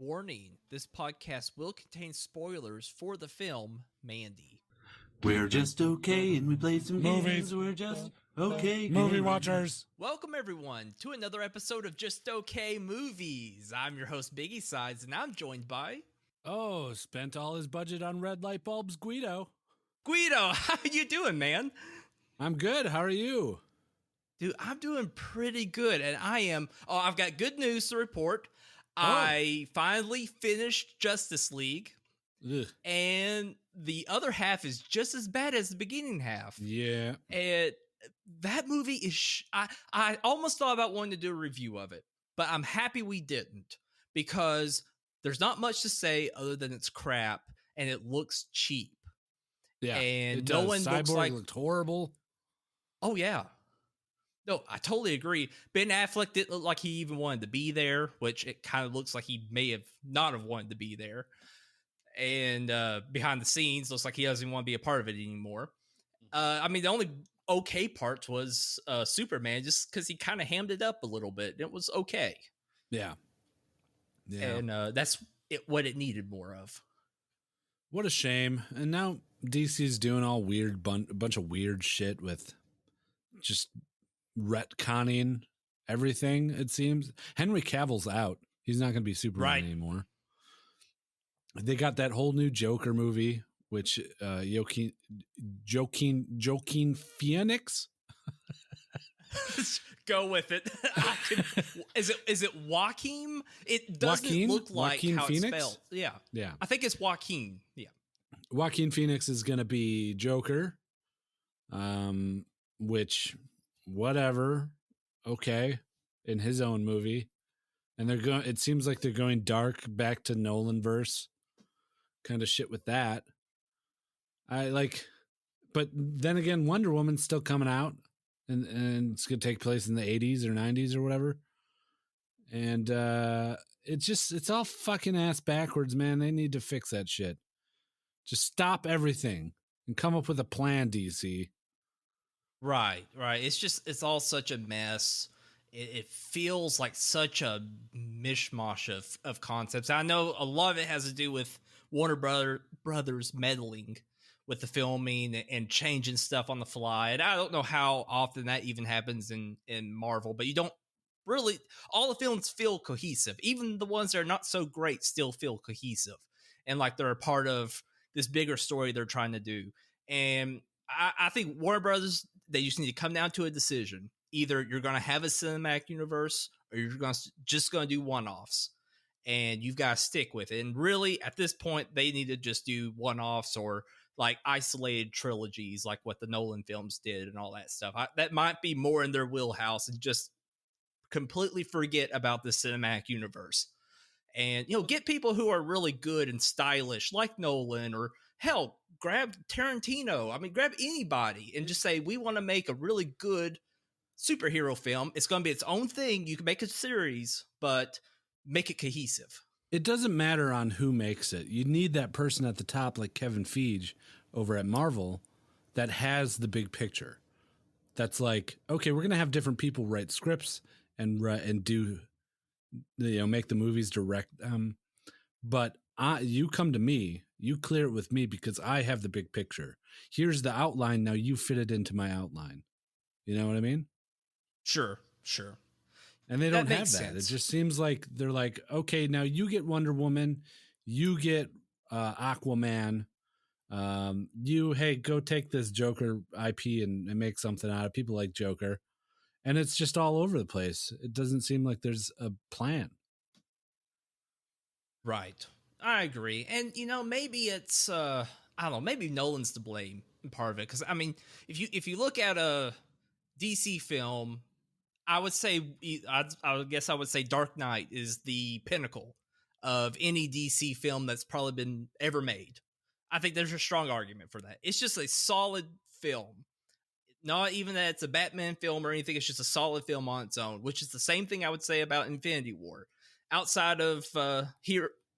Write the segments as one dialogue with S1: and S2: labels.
S1: Warning, this podcast will contain spoilers for the film Mandy.
S2: We're just okay and we play some
S3: Movies.
S2: games. We're just okay.
S3: Movie
S2: games.
S3: watchers.
S1: Welcome everyone to another episode of Just Okay Movies. I'm your host BIGGIESIZE and I'm joined by
S3: Oh, spent all his budget on red light bulbs, Gweedo.
S1: Gweedo. How you doing, man?
S3: I'm good. How are you?
S1: Dude, I'm doing pretty good and I've got good news to report. I finally finished Justice League.
S3: Ugh.
S1: And the other half is just as bad as the beginning half.
S3: Yeah.
S1: And that movie is... I almost thought about wanting to do a review of it, but I'm happy we didn't because there's not much to say other than it's crap and it looks cheap.
S3: Yeah.
S1: And
S3: it
S1: no
S3: does.
S1: one looks
S3: Cyborg
S1: like...
S3: looked horrible.
S1: Oh, yeah. No, I totally agree. Ben Affleck didn't look like he even wanted to be there, which it kind of looks like he may have not have wanted to be there. And behind the scenes, looks like he doesn't even want to be a part of it anymore. I mean, the only okay parts was Superman, just because he kind of hammed it up a little bit. It was okay.
S3: Yeah. Yeah.
S1: And that's what it needed more of.
S3: What a shame. And now DC's doing all weird, bunch of weird shit with just retconning everything, it seems. Henry Cavill's out. He's not going to be Superman anymore. They got that whole new Joker movie, which Joaquin Phoenix.
S1: Go with it. Is it Joaquin? It doesn't look like
S3: Joaquin
S1: how
S3: Phoenix?
S1: it's spelled. Yeah.
S3: Yeah.
S1: I think it's Joaquin. Yeah.
S3: Joaquin Phoenix is going to be Joker. Which whatever. Okay. In his own movie. And it seems like they're going dark back to Nolan verse kind of shit with that. But then again, Wonder Woman's still coming out and it's going to take place in the 80s or 90s or whatever. And it's all fucking ass backwards, man. They need to fix that shit. Just stop everything and come up with a plan, DC.
S1: Right. It's all such a mess. It feels like such a mishmash of concepts. I know a lot of it has to do with Warner Brothers meddling with the filming and changing stuff on the fly. And I don't know how often that even happens in Marvel, but you don't really, all the films feel cohesive. Even the ones that are not so great still feel cohesive. And like they're a part of this bigger story they're trying to do. And I think Warner Brothers, they just need to come down to a decision. Either you're going to have a cinematic universe or you're just going to do one-offs. And you've got to stick with it. And really, at this point, they need to just do one-offs or like isolated trilogies like what the Nolan films did and all that stuff. That might be more in their wheelhouse and just completely forget about the cinematic universe. And, get people who are really good and stylish like Nolan or hell, grab Tarantino. I mean, grab anybody and just say, we want to make a really good superhero film. It's going to be its own thing. You can make a series, but make it cohesive.
S3: It doesn't matter on who makes it. You need that person at the top, like Kevin Feige over at Marvel, that has the big picture. That's like, okay, we're going to have different people write scripts and do, make the movies, direct them. But you come to me, you clear it with me because I have the big picture. Here's the outline. Now you fit it into my outline. You know what I mean?
S1: Sure.
S3: And they don't have that.
S1: Sense.
S3: It just seems like they're like, okay, now you get Wonder Woman, you get Aquaman. Hey, go take this Joker IP and make something out of it. People like Joker. And it's just all over the place. It doesn't seem like there's a plan.
S1: Right. I agree. And, maybe it's, I don't know, maybe Nolan's to blame in part of it. Because, I mean, if you look at a DC film, I would say, I guess I would say Dark Knight is the pinnacle of any DC film that's probably been ever made. I think there's a strong argument for that. It's just a solid film. Not even that it's a Batman film or anything. It's just a solid film on its own, which is the same thing I would say about Infinity War. Outside of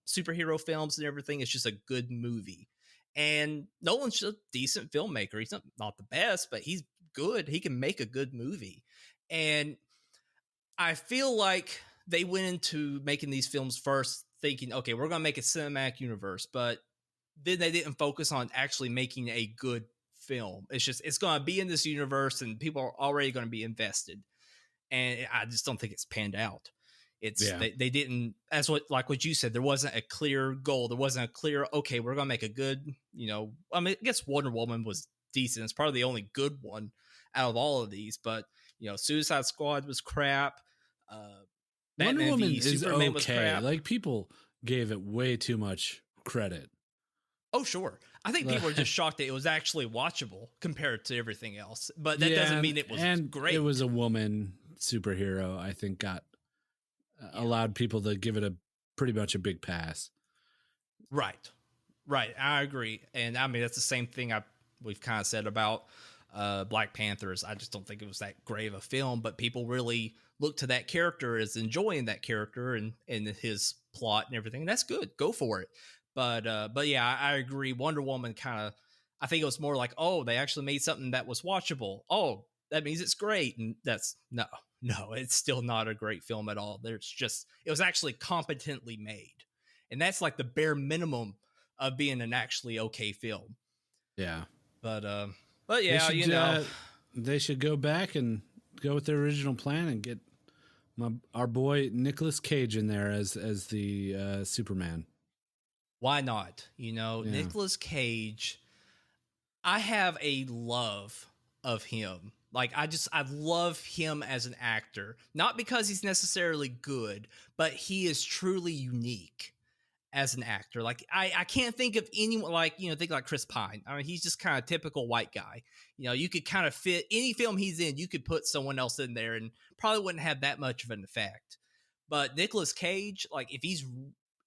S1: superhero films and everything, it's just a good movie. And Nolan's just a decent filmmaker. He's not the best, but he's good. He can make a good movie. And I feel like they went into making these films first thinking, okay, we're gonna make a cinematic universe, but then they didn't focus on actually making a good film. It's just it's gonna be in this universe, and people are already gonna be invested. And I just don't think it's panned out. It's
S3: Yeah.
S1: they didn't, as what you said, there wasn't a clear goal. There wasn't a clear, okay, we're gonna make a good, I mean, I guess Wonder Woman was decent. It's probably the only good one out of all of these, but Suicide Squad was crap.
S3: Wonder
S1: Batman
S3: Woman
S1: v
S3: is
S1: Superman was
S3: okay.
S1: crap.
S3: Like, people gave it way too much credit.
S1: Oh, sure. I think people are just shocked that it was actually watchable compared to everything else. But that doesn't mean it was great.
S3: It was a woman superhero, I think, got allowed people to give it a pretty much a big pass.
S1: Right. I agree. And I mean, that's the same thing we've kind of said about Black Panthers. I just don't think it was that great of a film, but people really look to that character as enjoying that character and his plot and everything. And that's good. Go for it. But yeah, I agree. Wonder Woman I think it was more like, oh, they actually made something that was watchable. Oh, that means it's great. And that's no, it's still not a great film at all. It was actually competently made. And that's like the bare minimum of being an actually okay film.
S3: Yeah.
S1: But yeah,
S3: they should go back and go with their original plan and get our boy Nicolas Cage in there as the Superman.
S1: Why not? Nicolas Cage, I have a love of him. Like, I love him as an actor, not because he's necessarily good, but he is truly unique as an actor. Like, I can't think of anyone think like Chris Pine. I mean, he's just kind of typical white guy. You could kind of fit any film he's in, you could put someone else in there and probably wouldn't have that much of an effect. But Nicolas Cage, like, if he's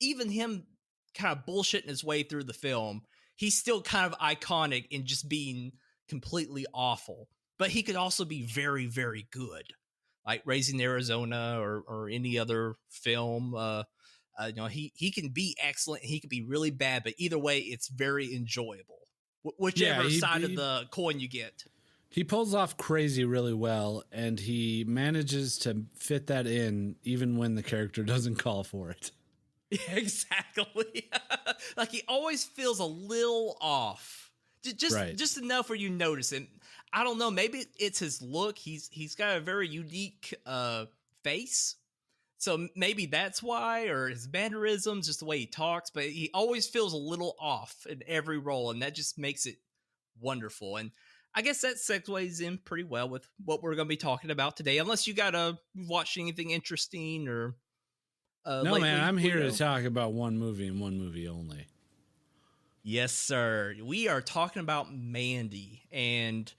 S1: even him kind of bullshitting his way through the film, he's still kind of iconic in just being completely awful. But he could also be very, very good, like Raising Arizona or any other film. He can be excellent. He can be really bad, but either way, it's very enjoyable. Whichever side of the coin you get.
S3: He pulls off crazy really well, and he manages to fit that in even when the character doesn't call for it.
S1: Yeah, exactly. Like, he always feels a little off. Just enough where you notice it. I don't know. Maybe it's his look. He's got a very unique face. So maybe that's why, or his mannerisms, just the way he talks. But he always feels a little off in every role, and that just makes it wonderful. And I guess that segues in pretty well with what we're going to be talking about today. Unless you got to watch anything interesting or...
S3: no, man, I'm here to talk about one movie and one movie only.
S1: Yes, sir. We are talking about Mandy, and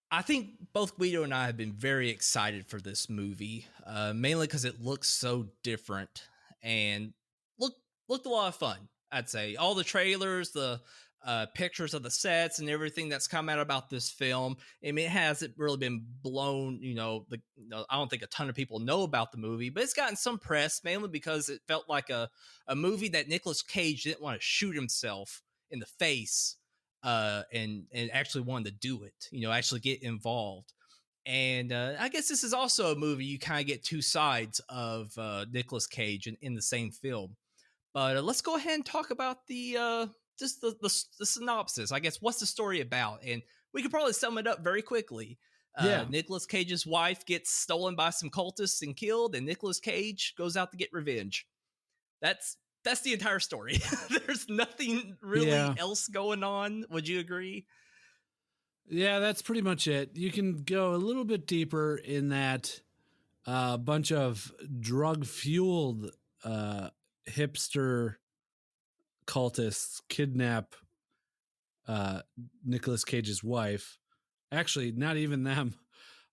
S1: I think both Gweedo and I have been very excited for this movie, mainly because it looks so different and looked a lot of fun. I'd say all the trailers, the pictures of the sets and everything that's come out about this film. I mean, it hasn't really been blown. I don't think a ton of people know about the movie, but it's gotten some press, mainly because it felt like a movie that Nicolas Cage didn't want to shoot himself in the face, and actually wanted to do it. Actually get involved. And I guess this is also a movie you kind of get two sides of Nicolas Cage in the same film. But let's go ahead and talk about the synopsis. I guess, what's the story about? And we could probably sum it up very quickly. Nicolas Cage's wife gets stolen by some cultists and killed, and Nicolas Cage goes out to get revenge. That's the entire story. There's nothing really else going on. Would you agree?
S3: Yeah, that's pretty much it. You can go a little bit deeper in that a bunch of drug-fueled hipster cultists kidnap Nicolas Cage's wife. Actually, not even them.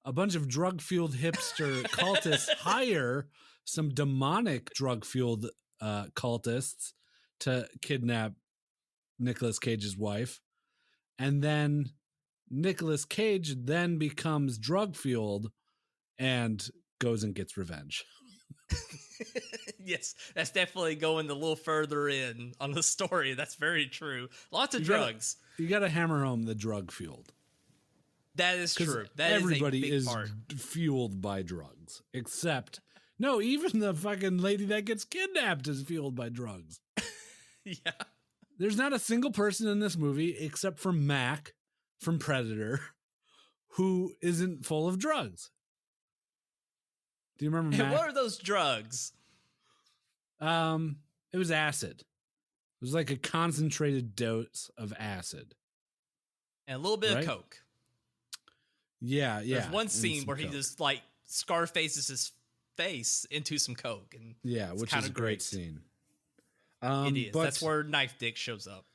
S3: A bunch of drug-fueled hipster cultists hire some demonic drug-fueled cultists to kidnap Nicolas Cage's wife. And then Nicolas Cage then becomes drug-fueled and goes and gets revenge.
S1: Yes, that's definitely going a little further in on the story. That's very true. Lots of drugs.
S3: You got to hammer home the drug fueled.
S1: That is true. That
S3: everybody
S1: is a big part.
S3: Fueled by drugs, except No, even the fucking lady that gets kidnapped is fueled by drugs.
S1: Yeah.
S3: There's not a single person in this movie except for Mac from Predator who isn't full of drugs. Do you remember
S1: And
S3: Mac?
S1: what are those drugs?
S3: It was acid. It was like a concentrated dose of acid.
S1: And a little bit
S3: Right?
S1: of coke.
S3: Yeah.
S1: There's one
S3: and
S1: scene
S3: some
S1: where he
S3: coke.
S1: just like Scarfaces his face into some coke, and
S3: Yeah,
S1: it's
S3: which
S1: kind
S3: is a
S1: of
S3: great scene.
S1: It is.
S3: But
S1: That's where Knife Dick shows up.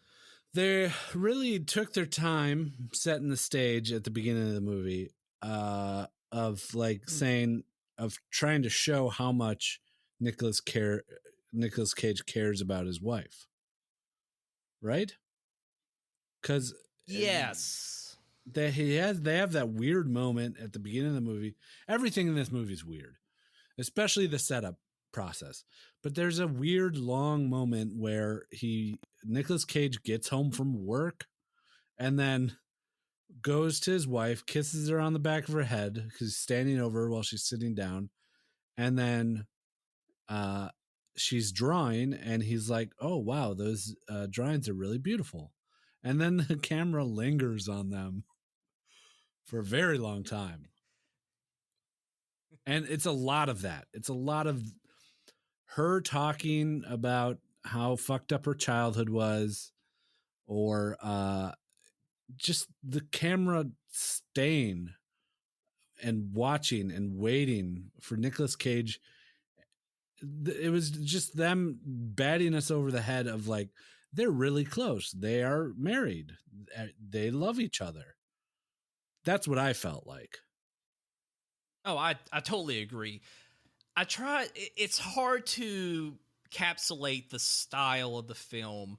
S3: they really took their time setting the stage at the beginning of the movie, of like saying, of trying to show how much Nicolas Cage cares about his wife, right? Because
S1: Yes.
S3: they have that weird moment at the beginning of the movie. Everything in this movie is weird, especially the setup process. But there's a weird long moment where Nicolas Cage gets home from work and then goes to his wife, kisses her on the back of her head because he's standing over her while she's sitting down, and then she's drawing, and he's like, "Oh wow, those drawings are really beautiful." And then the camera lingers on them for a very long time. And it's a lot of that. It's a lot of her talking about how fucked up her childhood was, or just the camera staying and watching and waiting for Nicolas Cage. It was just them batting us over the head of like, they're really close. They are married. They love each other. That's what I felt like.
S1: Oh, I totally agree. It's hard to encapsulate the style of the film.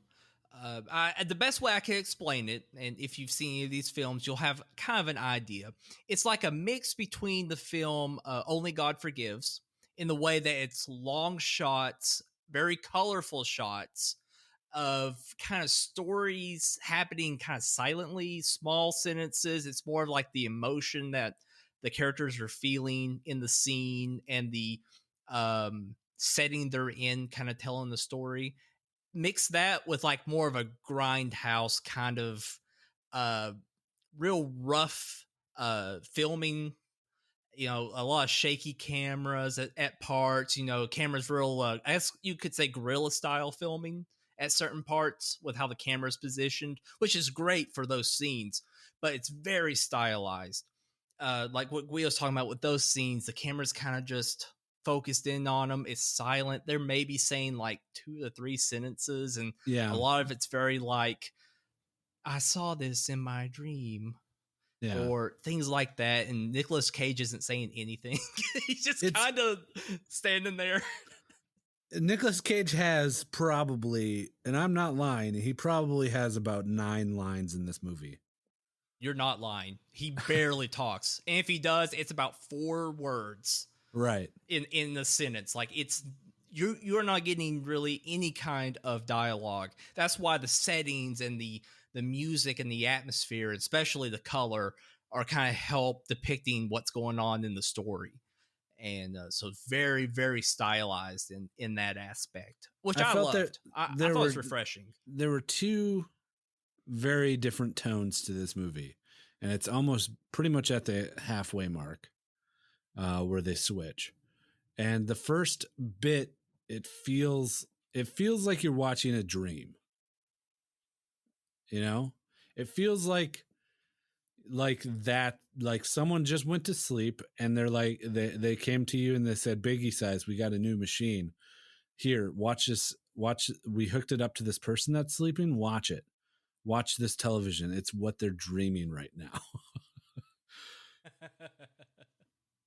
S1: The best way I can explain it, and if you've seen any of these films, you'll have kind of an idea. It's like a mix between the film Only God Forgives, in the way that it's long shots, very colorful shots of kind of stories happening kind of silently, small sentences. It's more of like the emotion that the characters are feeling in the scene, and the setting they're in, kind of telling the story. Mix that with like more of a grindhouse kind of uh real rough filming, a lot of shaky cameras at parts, cameras real I guess you could say guerrilla style filming at certain parts with how the camera's positioned, which is great for those scenes, but it's very stylized. Like what Guido was talking about with those scenes, the camera's kind of just focused in on them. It's silent. They're maybe saying like 2 to 3 sentences, and
S3: Yeah.
S1: a lot of it's very like, I saw this in my dream,
S3: Yeah.
S1: or things like that. And Nicolas Cage isn't saying anything. He's just kind of standing there.
S3: Nicolas Cage has probably, and I'm not lying, he probably has about 9 lines in this movie.
S1: You're not lying. He barely talks. And if he does, it's about 4 words.
S3: Right.
S1: In the sentence. Like, it's you're not getting really any kind of dialogue. That's why the settings and the music and the atmosphere, especially the color, are kind of help depicting what's going on in the story. And so it's very, very stylized in that aspect, which I loved. I thought it was refreshing.
S3: There were 2 very different tones to this movie, and it's almost pretty much at the halfway mark where they switch. And the first bit, it feels like you're watching a dream. It feels like that, like someone just went to sleep and they're like, they came to you and they said, "BIGGIESIZE, we got a new machine. Here, watch this. We hooked it up to this person that's sleeping. Watch it. Watch this television. It's what they're dreaming right now."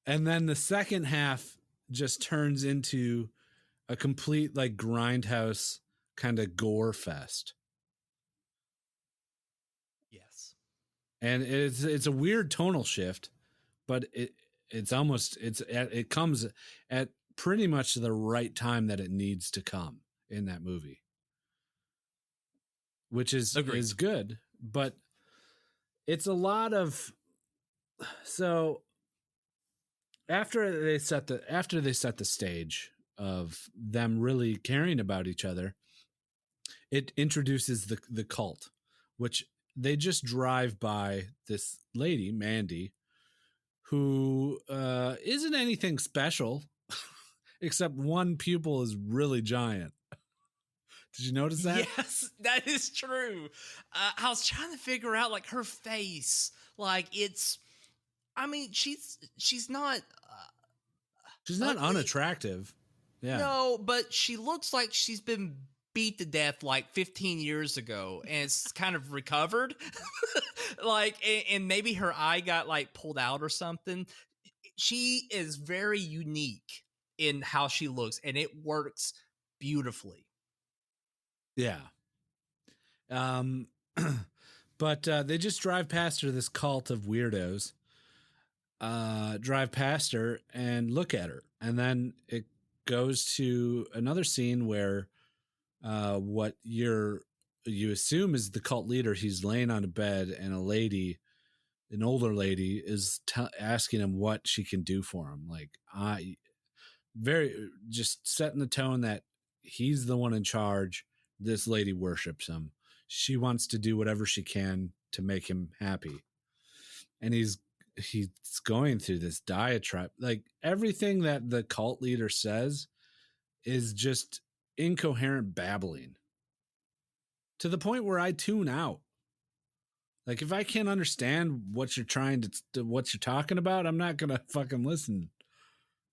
S3: And then the second half just turns into a complete like grindhouse kind of gore fest.
S1: Yes.
S3: And it's a weird tonal shift, but it comes at pretty much the right time that it needs to come in that movie, which is good. But it's a lot of, so after they set the stage of them really caring about each other, it introduces the cult, which they just drive by this lady, Mandy, who isn't anything special, except one pupil is really giant. Did you notice that?
S1: Yes, that is true. I was trying to figure out like her face. Like it's, I mean, she's not
S3: She's not
S1: ugly.
S3: unattractive. Yeah.
S1: No, but she looks like she's been beat to death like 15 years ago, and it's kind of recovered. Like, and maybe her eye got like pulled out or something. She is very unique in how she looks, and it works beautifully.
S3: Yeah. Um, but they just drive past her, this cult of weirdos. Drive past her and look at her, and then it goes to another scene where what you assume is the cult leader. He's laying on a bed, and a lady, an older lady, is asking him what she can do for him. Like, very just setting the tone that he's the one in charge. This lady worships him. She wants to do whatever she can to make him happy. And he's going through this diatribe. Like, everything that the cult leader says is just incoherent babbling, to the point where I tune out. Like, if I can't understand what you're what you're talking about, I'm not going to fucking listen.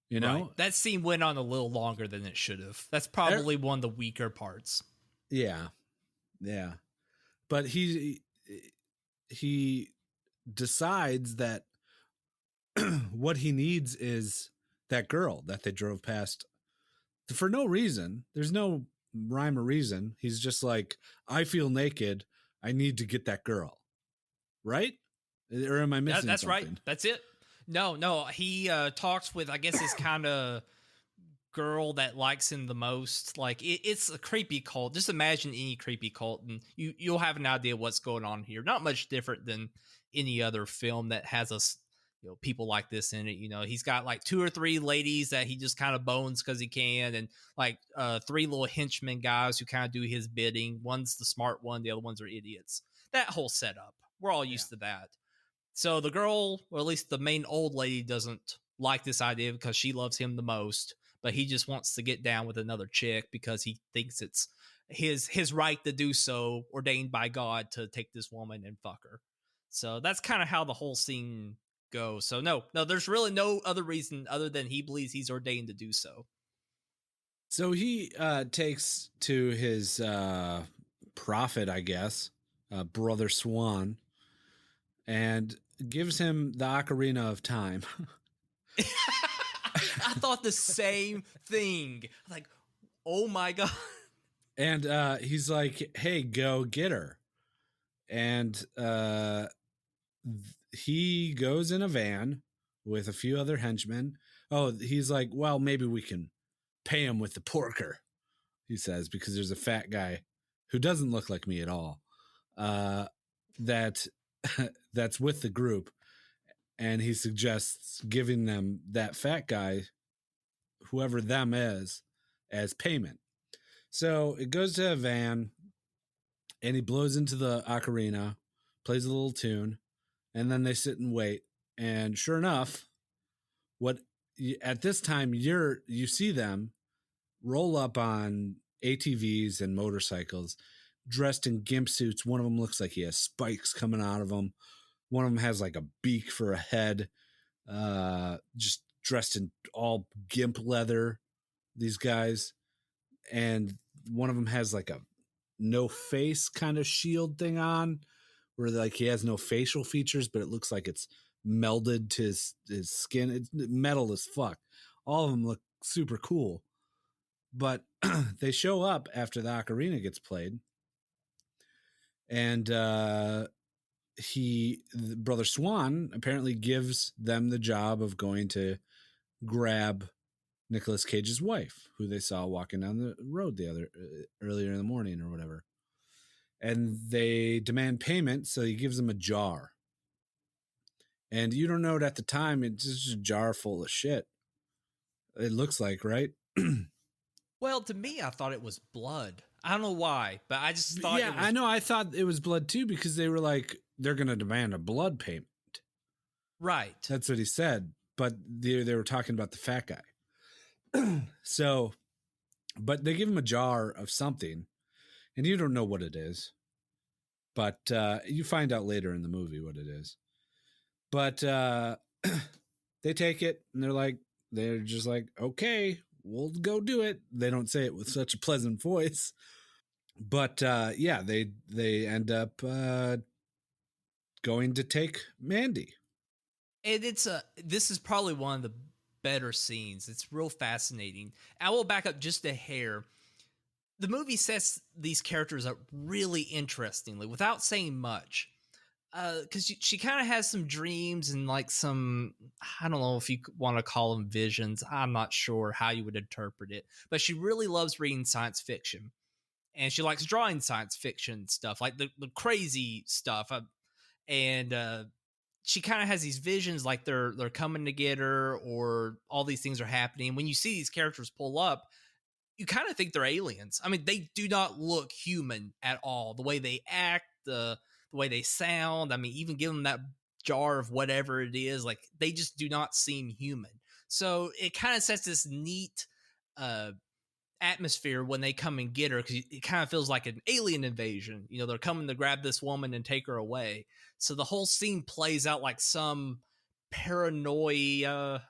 S3: You know,
S1: Right. That scene went on a little longer than it should have. That's probably one of the weaker parts.
S3: Yeah. Yeah. But he decides that what he needs is that girl that they drove past for no reason. There's no rhyme or reason. He's just like, I feel naked. I need to get that girl. Right? Or am I missing
S1: That's
S3: something?
S1: right. That's it. No. He talks with, I guess, his kind of girl that likes him the most. Like, it's a creepy cult. Just imagine any creepy cult, and you'll have an idea what's going on here. Not much different than any other film that has us, people like this in it. He's got like 2 or 3 ladies that he just kind of bones because he can, and like 3 little henchmen guys who kind of do his bidding. One's the smart one, the other ones are idiots. That whole setup, we're all used to that. So the girl, or at least the main old lady, doesn't like this idea because she loves him the most, but he just wants to get down with another chick because he thinks it's his right to do so, ordained by God to take this woman and fuck her. So that's kind of how the whole scene goes. So no, there's really no other reason other than he believes he's ordained to do so.
S3: So he takes to his prophet, I guess, Brother Swan, and gives him the Ocarina of Time.
S1: I thought the same thing. Like, oh my God.
S3: And he's like, hey, go get her. And he goes in a van with a few other henchmen. Oh, he's like, well, maybe we can pay him with the porker, he says, because there's a fat guy who doesn't look like me at all, that's with the group. And he suggests giving them that fat guy, whoever them is, as payment. So it goes to a van, and he blows into the ocarina, plays a little tune, and then they sit and wait. And sure enough, at this time you see them roll up on ATVs and motorcycles, dressed in gimp suits. One of them looks like he has spikes coming out of him. One of them has like a beak for a head, just dressed in all gimp leather, these guys. And one of them has like a no face kind of shield thing on, where like he has no facial features, but it looks like it's melded to his skin. It's metal as fuck. All of them look super cool. But they show up after the ocarina gets played. And Brother Swan apparently gives them the job of going to grab Nicolas Cage's wife, who they saw walking down the road earlier in the morning or whatever. And they demand payment, so he gives them a jar. And you don't know it at the time. It's just a jar full of shit. It looks like, right?
S1: Well, to me, I thought it was blood. I don't know why, but I just thought
S3: Yeah,
S1: it was
S3: I know. I thought it was blood too because they were like, they're going to demand a blood payment.
S1: right.
S3: That's what he said. But they were talking about the fat guy. So, but they give him a jar of something, and you don't know what it is. But you find out later in the movie what it is. But they take it, and they're just like, okay, we'll go do it. They don't say it with such a pleasant voice. But yeah, they end up going to take Mandy.
S1: And this is probably one of the better scenes. It's real fascinating. I will back up just a hair. The movie sets these characters up really interestingly without saying much. Because she kind of has some dreams and like some, I don't know if you want to call them visions. I'm not sure how you would interpret it, but she really loves reading science fiction. And she likes drawing science fiction stuff, like the crazy stuff. And she kind of has these visions like they're coming to get her or all these things are happening. When you see these characters pull up, you kind of think they're aliens. I mean, they do not look human at all. The way they act, the way they sound. I mean, even give them that jar of whatever it is, like they just do not seem human. So it kind of sets this neat atmosphere when they come and get her, because it kind of feels like an alien invasion. You know, they're coming to grab this woman and take her away. So the whole scene plays out like some paranoia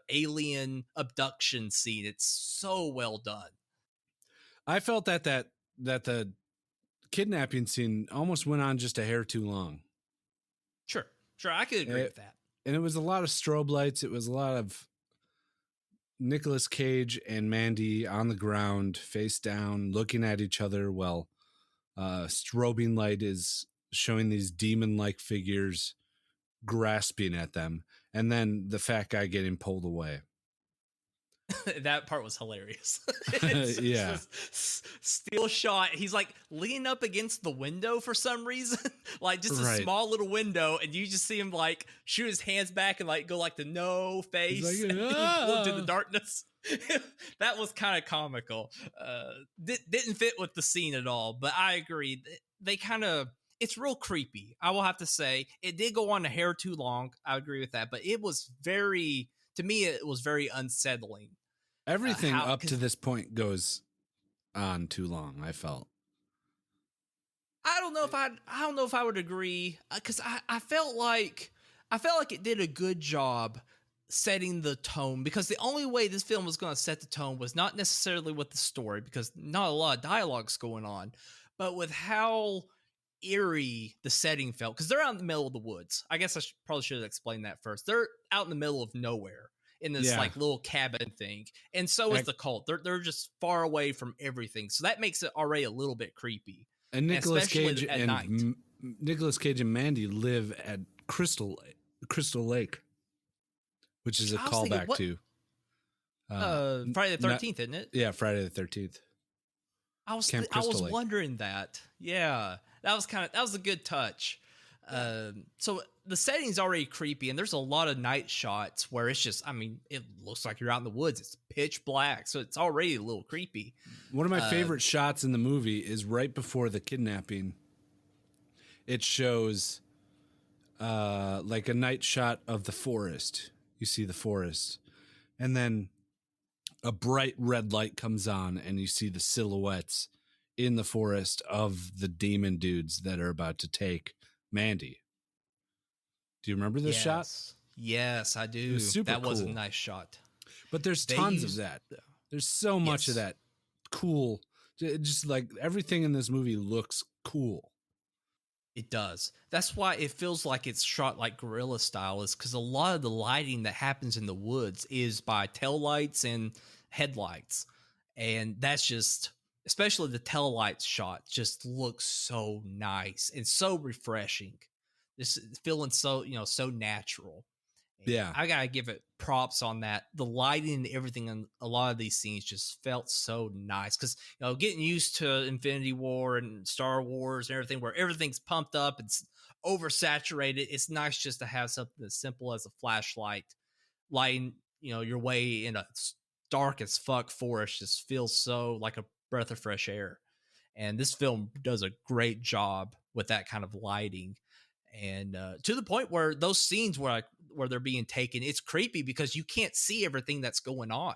S1: alien abduction scene. It's so well done.
S3: I felt that the kidnapping scene almost went on just a hair too long.
S1: Sure, I could agree with that.
S3: And it was a lot of strobe lights. It was a lot of Nicolas Cage and Mandy on the ground, face down, looking at each other while strobing light is showing these demon-like figures grasping at them, and then the fat guy getting pulled away.
S1: That part was hilarious.
S3: Yeah.
S1: Still shot. He's like leaning up against the window for some reason, like just a small little window, and you just see him like shoot his hands back and like go like the no face
S3: like,
S1: into the darkness. That was kind of comical. Didn't fit with the scene at all, but I agree. They kind of, it's real creepy. I will have to say it did go on a hair too long. I agree with that, but it was very, to me, it was very unsettling.
S3: Everything up to this point goes on too long, I felt.
S1: I don't know if I would agree, because I felt like it did a good job setting the tone, because the only way this film was going to set the tone was not necessarily with the story, because not a lot of dialogue's going on, but with how eerie the setting felt, because they're out in the middle of the woods. I guess I probably should have explained that first. They're out in the middle of nowhere in this like little cabin thing, and so is the cult. They're just far away from everything, so that makes it already a little bit creepy.
S3: And Nicolas Cage and Mandy live at Crystal Lake, which is a callback to
S1: Friday the 13th, isn't it?
S3: Yeah, Friday the 13th.
S1: I was wondering that. Yeah, that was a good touch. So the setting's already creepy, and there's a lot of night shots where it's just, I mean, it looks like you're out in the woods. It's pitch black, so it's already a little creepy.
S3: One of my favorite shots in the movie is right before the kidnapping. It shows like a night shot of the forest. You see the forest, and then a bright red light comes on, and you see the silhouettes in the forest of the demon dudes that are about to take Mandy. Do you remember this shot?
S1: Yes, I do. That was a nice shot.
S3: But there's tons of that. There's so much of that cool. Just like everything in this movie looks cool.
S1: It does. That's why it feels like it's shot like guerrilla style, is because a lot of the lighting that happens in the woods is by tail lights and headlights. And that's just, especially the tail lights shot, just looks so nice and so refreshing. This feeling so, so natural. And
S3: yeah.
S1: I gotta give it props on that. The lighting and everything in a lot of these scenes just felt so nice, because getting used to Infinity War and Star Wars and everything, where everything's pumped up, it's oversaturated. It's nice just to have something as simple as a flashlight lighting, your way in a dark as fuck forest. Just feels so like a breath of fresh air. And this film does a great job with that kind of lighting, and to the point where those scenes where they're being taken, it's creepy because you can't see everything that's going on,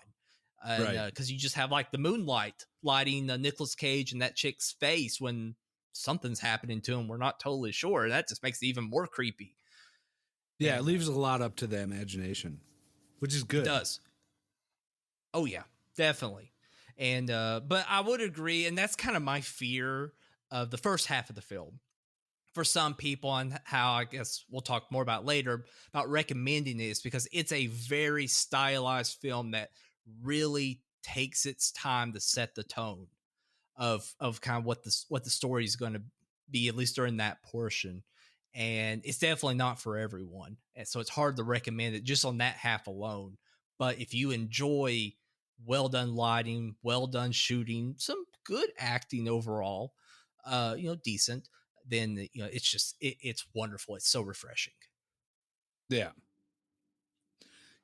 S3: Right.
S1: because you just have like the moonlight lighting Nicolas Cage and that chick's face when something's happening to him. We're not totally sure. That just makes it even more creepy.
S3: Yeah,
S1: And
S3: it leaves a lot up to the imagination, which is good.
S1: it does. Oh yeah, definitely. And but I would agree, and that's kind of my fear of the first half of the film for some people, and how I guess we'll talk more about later about recommending this, because it's a very stylized film that really takes its time to set the tone of kind of what the story is going to be, at least during that portion. And it's definitely not for everyone, and so it's hard to recommend it just on that half alone. But if you enjoy well done lighting, well done shooting, some good acting overall, decent, then it's just it's wonderful. It's so refreshing.
S3: Yeah.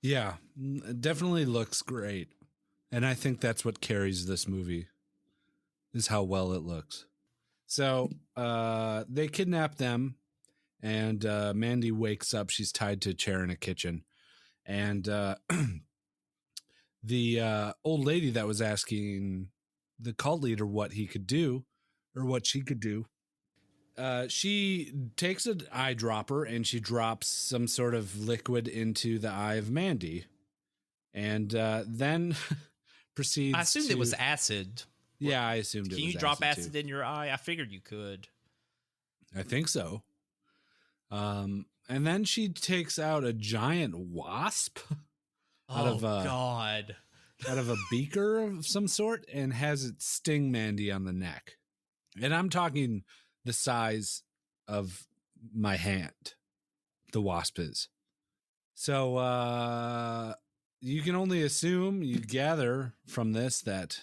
S3: Yeah, it definitely looks great. And I think that's what carries this movie, is how well it looks. So they kidnap them, and Mandy wakes up. She's tied to a chair in a kitchen. And the old lady that was asking the cult leader what he could do, or what she could do, she takes an eyedropper and she drops some sort of liquid into the eye of Mandy. And then proceeds
S1: I assumed
S3: to,
S1: it was acid.
S3: Yeah, I assumed it
S1: Can
S3: was
S1: you drop
S3: acid
S1: acid in your eye? I figured you could.
S3: I think so. And then she takes out a giant wasp out
S1: Oh
S3: of
S1: God.
S3: out of a beaker of some sort and has it sting Mandy on the neck. And I'm talking the size of my hand, the wasp is. So you can only assume, you gather from this, that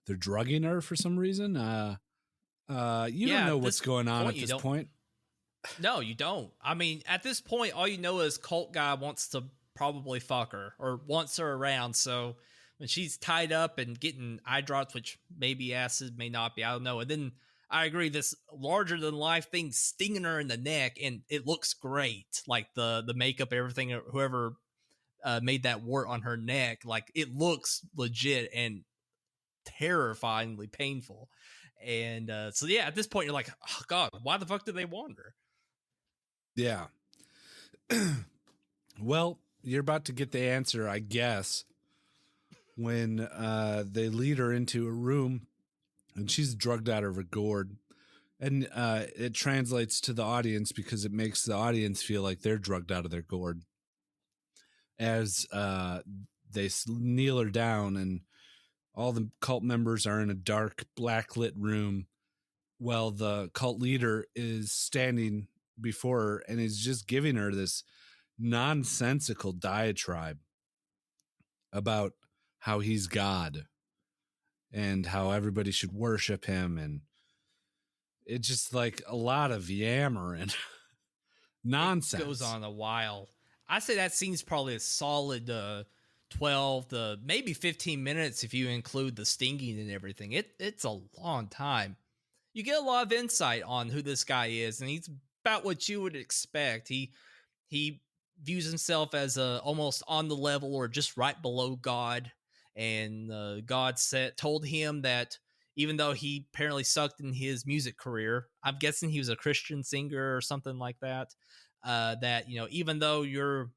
S3: they're drugging her for some reason. You don't know what's going on at this point.
S1: No, you don't. I mean, at this point, all you know is cult guy wants to probably fuck her or wants her around. So when she's tied up and getting eye drops, which may be acid, may not be, I don't know. And then I agree, this larger than life thing stinging her in the neck, and it looks great. Like the makeup, everything, whoever made that wart on her neck, like it looks legit and terrifyingly painful. And so yeah, at this point you're like, oh God, why the fuck did they want her?
S3: Yeah. Well, you're about to get the answer, I guess, when they lead her into a room and she's drugged out of her gourd. And it translates to the audience because it makes the audience feel like they're drugged out of their gourd. As they kneel her down, and all the cult members are in a dark, black-lit room while the cult leader is standing before her and is just giving her this nonsensical diatribe about how he's God and how everybody should worship him. And it's just like a lot of yammering nonsense.
S1: It goes on a while. I say that scene's probably a solid 12 to maybe 15 minutes if you include the stinging and everything. It's a long time. You get a lot of insight on who this guy is, and he's about what you would expect. He views himself as almost on the level or just right below God, and God told him that even though he apparently sucked in his music career, I'm guessing he was a Christian singer or something like that, that even though you're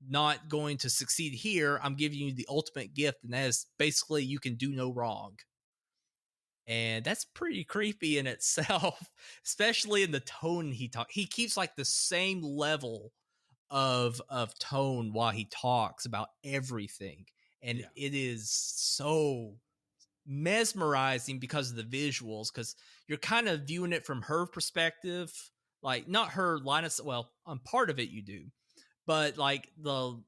S1: not going to succeed here, I'm giving you the ultimate gift, and that is basically you can do no wrong. And that's pretty creepy in itself, especially in the tone he talks. He keeps like the same level of tone while he talks about everything, and it is so mesmerizing because of the visuals, because you're kind of viewing it from her perspective, like not her line of, well, on part of it you do, but like the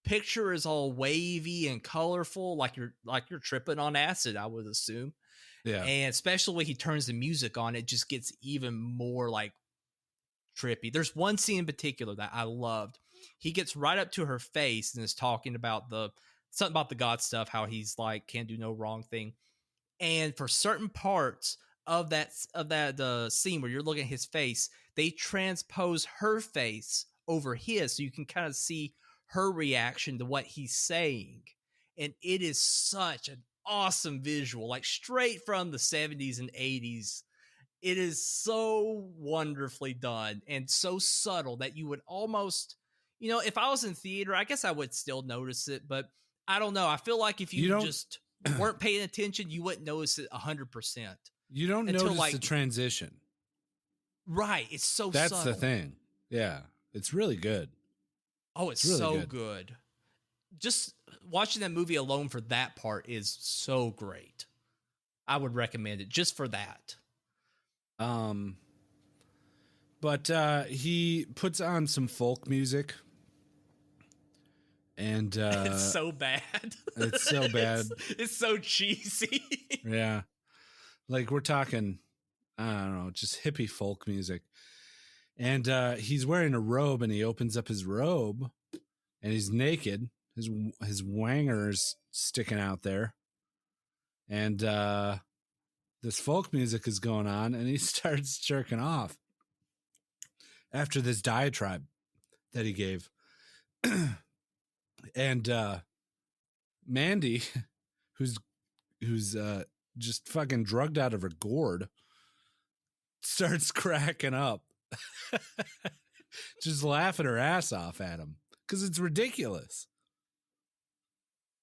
S1: picture is all wavy and colorful, like you're tripping on acid, I would assume.
S3: Yeah.
S1: And especially when he turns the music on, it just gets even more like trippy. There's one scene in particular that I loved. He gets right up to her face and is talking about something about the God stuff, how he's like can't do no wrong thing. And for certain parts of that scene where you're looking at his face, they transpose her face over his, so you can kind of see her reaction to what he's saying. And it is such an awesome visual, like straight from the 70s and 80s. It is so wonderfully done and so subtle that you would almost, if I was in theater, I guess I would still notice it, but I don't know. I feel like if
S3: You
S1: you
S3: don't-
S1: just weren't paying attention, you wouldn't notice it 100%.
S3: You don't
S1: Until,
S3: notice
S1: like-
S3: the transition.
S1: Right. It's so
S3: That's
S1: subtle.
S3: the thing. Yeah. It's really good.
S1: Oh, it's
S3: really
S1: so
S3: good.
S1: good. Just watching that movie alone for that part is so great. I would recommend it just for that.
S3: But he puts on some folk music, and
S1: It's so bad.
S3: it's so bad.
S1: It's so cheesy.
S3: Yeah, like we're talking, I don't know, just hippie folk music. And he's wearing a robe, and he opens up his robe, and he's naked. His wanger's sticking out there, and this folk music is going on, and he starts jerking off after this diatribe that he gave. And Mandy, who's just fucking drugged out of her gourd, starts cracking up, just laughing her ass off at him because it's ridiculous.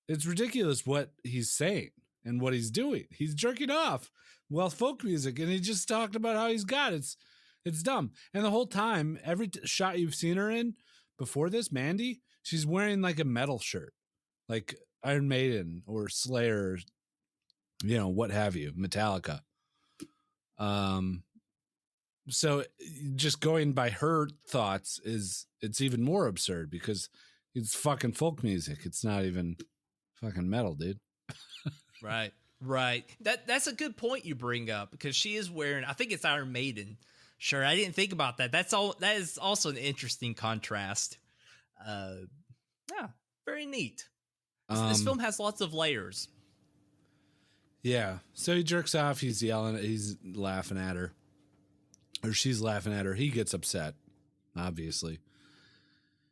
S3: It's ridiculous what he's saying and what he's doing. He's jerking off while folk music, and he just talked about how he's got it. It's dumb. And the whole time, every shot you've seen her in before this, Mandy, she's wearing like a metal shirt, like Iron Maiden or Slayer, what have you, Metallica. So just going by her thoughts it's even more absurd because it's fucking folk music. It's not even fucking metal, dude.
S1: Right. That's a good point you bring up because she is wearing, I think it's Iron Maiden. Sure, I didn't think about that. That is also an interesting contrast. Yeah, very neat. This film has lots of layers.
S3: Yeah. So he jerks off. He's yelling. He's laughing at her, or she's laughing at her. He gets upset, obviously.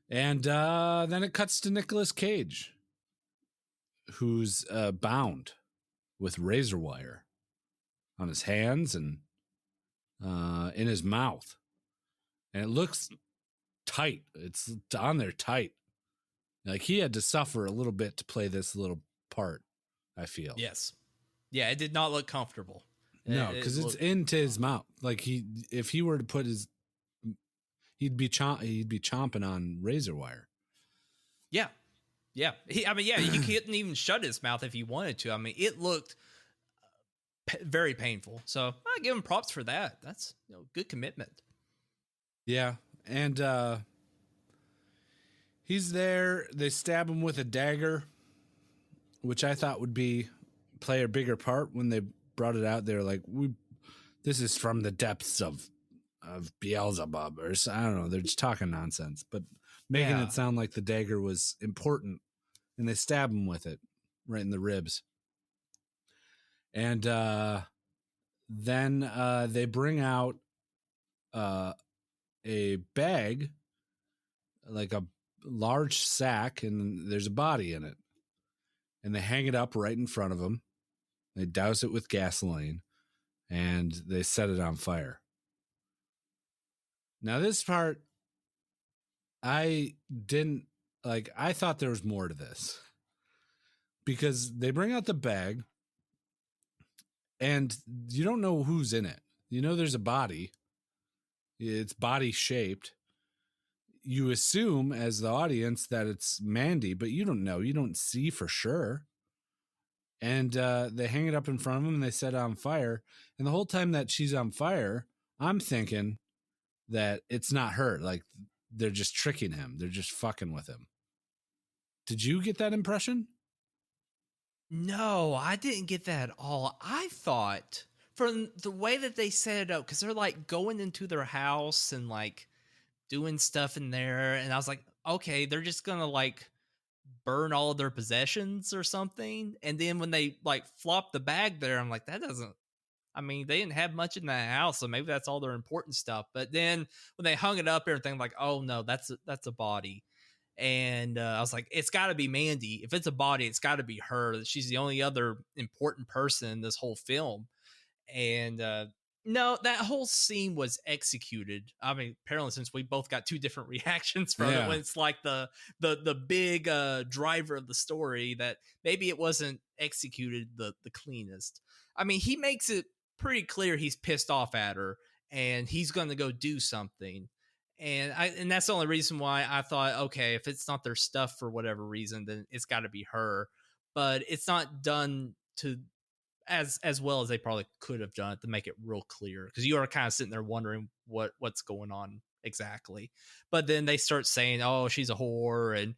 S3: And then it cuts to Nicolas Cage, who's bound with razor wire on his hands and in his mouth. And it looks tight. It's on there tight. Like he had to suffer a little bit to play this little part, I feel.
S1: Yes. Yeah, it did not look comfortable.
S3: No, because it's into his mouth. Like if he were to put he'd be chomping on razor wire.
S1: Yeah. He couldn't even shut his mouth if he wanted to. I mean, it looked very painful. So I give him props for that. That's good commitment.
S3: Yeah, and he's there. They stab him with a dagger, which I thought would play a bigger part when they brought it out. They're like, this is from the depths of Beelzebub, or I don't know. They're just talking nonsense, but making it sound like the dagger was important, and they stab him with it right in the ribs. And then they bring out a bag, like a large sack, and there's a body in it. And they hang it up right in front of him. They douse it with gasoline, and they set it on fire. Now, this part, I didn't like. I thought there was more to this because they bring out the bag, and you don't know who's in it. There's a body. It's body shaped. You assume as the audience that it's Mandy, but you don't know. You don't see for sure. And they hang it up in front of him and they set it on fire. And the whole time that she's on fire, I'm thinking that it's not her. Like they're just tricking him. They're just fucking with him. Did you get that impression?
S1: No, I didn't get that at all. I thought from the way that they set it up, because they're like going into their house and like doing stuff in there, and I was like, okay, they're just gonna like burn all of their possessions or something. And then when they like flop the bag there, I'm like, that doesn't. I mean, they didn't have much in that house, so maybe that's all their important stuff. But then when they hung it up, everything like, oh no, that's a body. And I was like, it's got to be Mandy. If it's a body, it's got to be her. She's the only other important person in this whole film. And no, that whole scene was executed. I mean, apparently, since we both got two different reactions from it, when it's like the big driver of the story, that maybe it wasn't executed the cleanest. I mean, he makes it pretty clear he's pissed off at her and he's going to go do something. And that's the only reason why I thought, okay, if it's not their stuff for whatever reason, then it's got to be her. But it's not done to as well as they probably could have done it to make it real clear, because you are kind of sitting there wondering what's going on exactly. But then they start saying, oh, she's a whore and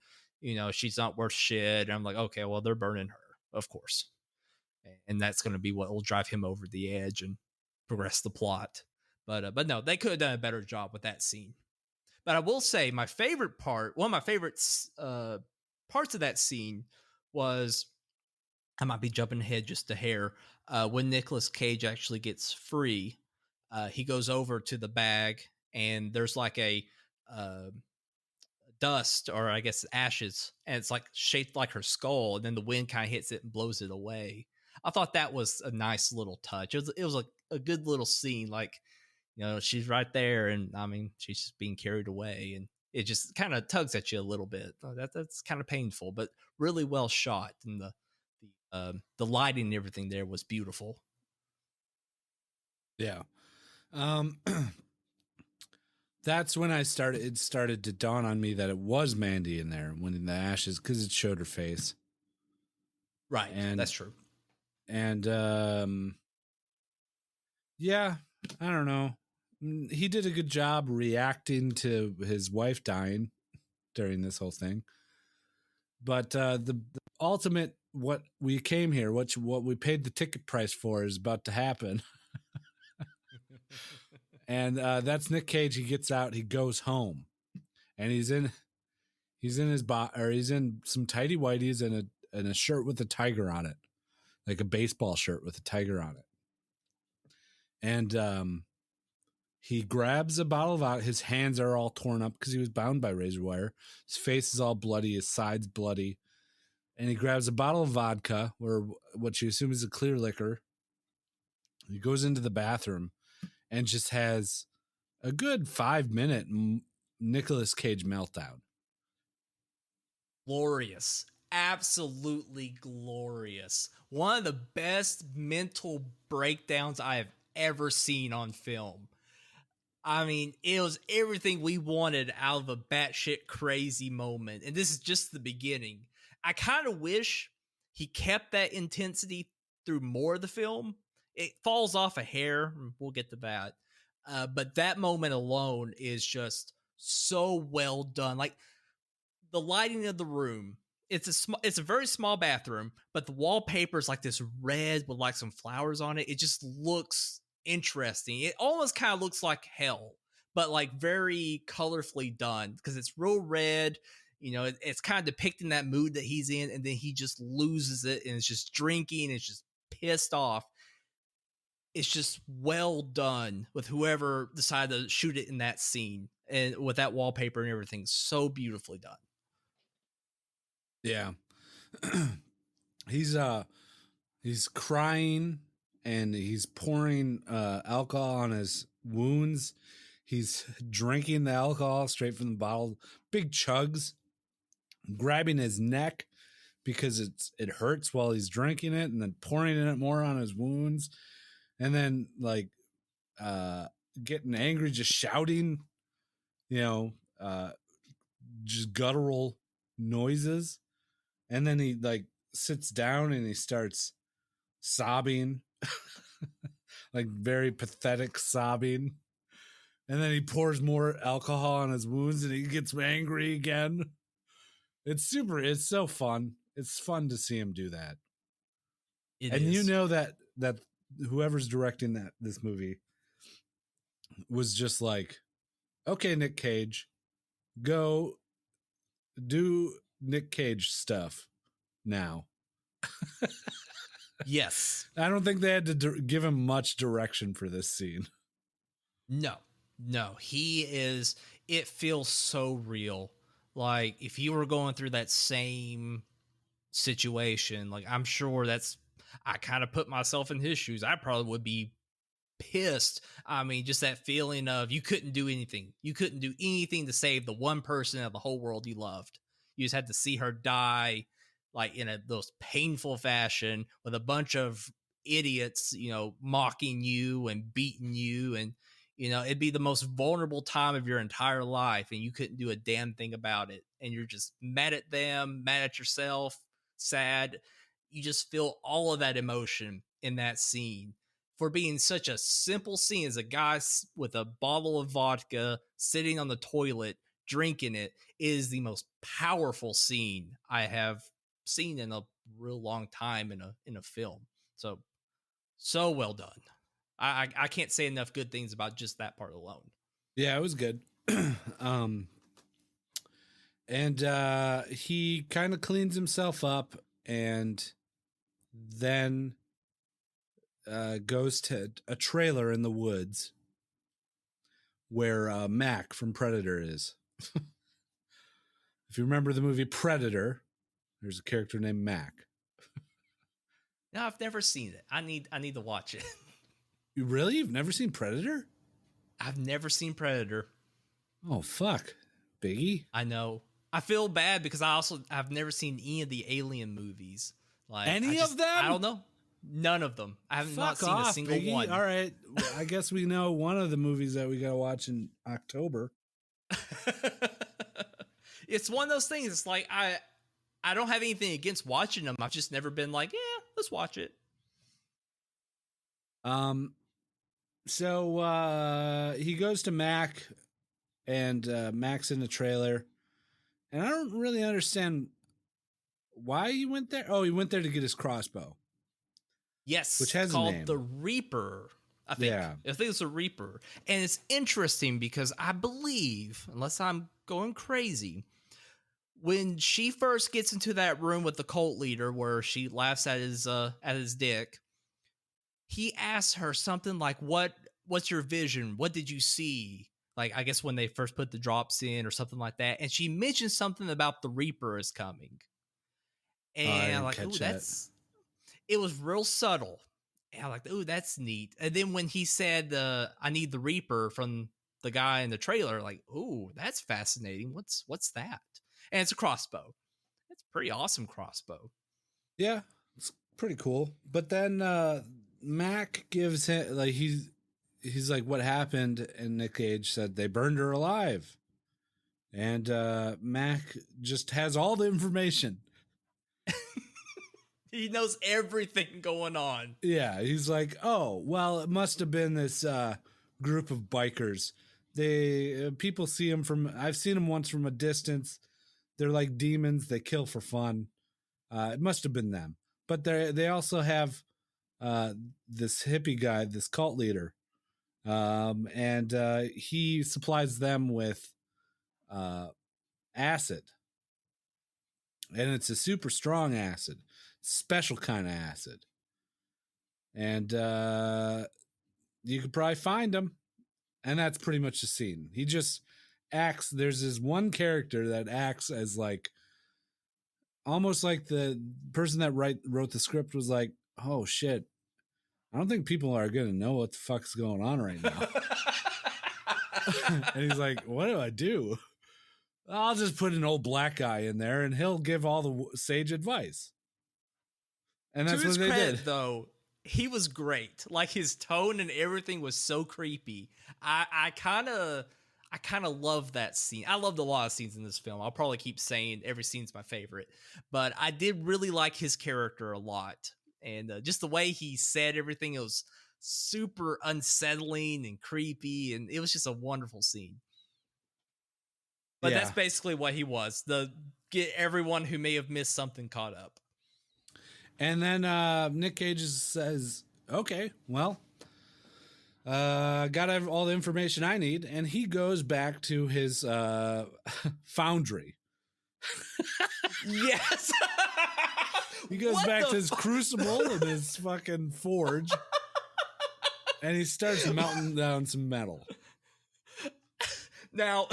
S1: she's not worth shit, and I'm like, okay, well, they're burning her, of course, and that's going to be what will drive him over the edge and progress the plot. But no, they could have done a better job with that scene. But I will say my favorite part, one of my favorite parts of that scene was, I might be jumping ahead just a hair, when Nicolas Cage actually gets free. He goes over to the bag and there's like a dust, or I guess ashes, and it's like shaped like her skull, and then the wind kind of hits it and blows it away. I thought that was a nice little touch. It was a good little scene. Like, she's right there, and I mean, she's just being carried away, and it just kind of tugs at you a little bit. That's kind of painful, but really well shot, and the lighting and everything there was beautiful.
S3: Yeah. That's when it started to dawn on me that it was Mandy in there when in the ashes, because it showed her face.
S1: Right. And that's true.
S3: And yeah, I don't know. He did a good job reacting to his wife dying during this whole thing. But the ultimate, what we came here, what we paid the ticket price for, is about to happen. And that's Nick Cage. He gets out, he goes home, and he's in some tighty whities and a shirt with a tiger on it, like a baseball shirt with a tiger on it. And he grabs a bottle of vodka. His hands are all torn up because he was bound by razor wire. His face is all bloody. His side's bloody. And he grabs a bottle of vodka, or what you assume is a clear liquor. He goes into the bathroom and just has a good 5-minute Nicolas Cage meltdown.
S1: Glorious. Absolutely glorious. One of the best mental breakdowns I have ever seen on film. I mean, it was everything we wanted out of a batshit crazy moment. And this is just the beginning. I kind of wish he kept that intensity through more of the film. It falls off a hair. We'll get to that. But that moment alone is just so well done. Like, the lighting of the room, it's a very small bathroom, but the wallpaper is like this red with like some flowers on it. It just looks interesting. It almost kind of looks like hell, but like very colorfully done, because it's real red. It's kind of depicting that mood that he's in, and then he just loses it and it's just drinking and it's just pissed off. It's just well done with whoever decided to shoot it in that scene, and with that wallpaper and everything, so beautifully done.
S3: Yeah. He's crying and he's pouring alcohol on his wounds. He's drinking the alcohol straight from the bottle, big chugs, grabbing his neck because it hurts while he's drinking it, and then pouring it more on his wounds, and then like getting angry, just shouting, just guttural noises. And then he like sits down and he starts sobbing, like very pathetic sobbing. And then he pours more alcohol on his wounds and he gets angry again. It's so fun. It's fun to see him do that. It is. That whoever's directing this movie was just like, okay, Nick Cage, go do Nick Cage stuff now.
S1: Yes.
S3: I don't think they had to give him much direction for this scene.
S1: No, no, he is. It feels so real. Like if you were going through that same situation, like I'm sure I kind of put myself in his shoes. I probably would be pissed. I mean, just that feeling of you couldn't do anything. You couldn't do anything to save the one person of the whole world you loved. You just had to see her die, like in a those painful fashion with a bunch of idiots, mocking you and beating you, and it'd be the most vulnerable time of your entire life, and you couldn't do a damn thing about it, and you're just mad at them, mad at yourself, sad. You just feel all of that emotion in that scene for being such a simple scene as a guy with a bottle of vodka sitting on the toilet drinking it is the most powerful scene I have seen in a real long time in a film. So well done. I can't say enough good things about just that part alone.
S3: Yeah, it was good. And he kind of cleans himself up and then goes to a trailer in the woods where Mac from Predator is. If you remember the movie Predator, there's a character named Mac.
S1: No, I've never seen it. I need to watch it.
S3: You really? You've never seen Predator?
S1: I've never seen Predator.
S3: Oh, fuck. Biggie?
S1: I know. I feel bad because I've never seen any of the Alien movies. Like
S3: Any of them?
S1: I don't know. None of them. I have not seen a single
S3: Biggie.
S1: one.
S3: All right. Well, I guess we know one of the movies that we got to watch in October.
S1: It's one of those things. It's like I don't have anything against watching them. I've just never been like, yeah, let's watch it.
S3: So he goes to Mac, and Mac's in the trailer, and I don't really understand why he went there. Oh, he went there to get his crossbow.
S1: Yes,
S3: which has
S1: it's called
S3: a name.
S1: the Reaper. I think.
S3: Yeah.
S1: I think it's a Reaper, and it's interesting because I believe, unless I'm going crazy, when she first gets into that room with the cult leader where she laughs at his dick, he asks her something like, what's your vision? What did you see? Like, I guess when they first put the drops in or something like that. And she mentioned something about the Reaper is coming. And I'm like, ooh, it was real subtle. And I'm like, ooh, that's neat. And then when he said, I need the Reaper from the guy in the trailer, like, ooh, that's fascinating. What's that? And it's a crossbow. It's a pretty awesome crossbow.
S3: Yeah, it's pretty cool. But then Mac gives him, like, he's like, what happened? And Nick Cage said they burned her alive. And Mac just has all the information.
S1: He knows everything going on.
S3: Yeah, he's like, oh, well, it must have been this group of bikers. People see them I've seen them once from a distance. They're like demons. They kill for fun. It must have been them. But they also have this hippie guy, this cult leader. And he supplies them with acid. And it's a super strong acid, special kind of acid. And you could probably find him. And that's pretty much the scene. He just acts. There's this one character that acts as like, almost like the person that wrote the script was like, oh shit, I don't think people are going to know what the fuck's going on right now. And he's like, what do I do? I'll just put an old black guy in there and he'll give all the sage advice. And that's what they did.
S1: Though, he was great. Like his tone and everything was so creepy. I kind of love that scene. I loved a lot of scenes in this film. I'll probably keep saying every scene's my favorite, but I did really like his character a lot. And just the way he said everything, it was super unsettling and creepy. And it was just a wonderful scene. But that's basically what he was. Get everyone who may have missed something caught up.
S3: And then Nick Cage says, okay, well, got all the information I need, and he goes back to his foundry.
S1: Yes.
S3: He goes
S1: What
S3: back
S1: the
S3: to his
S1: fuck?
S3: crucible and his fucking forge, and he starts melting down some metal.
S1: Now,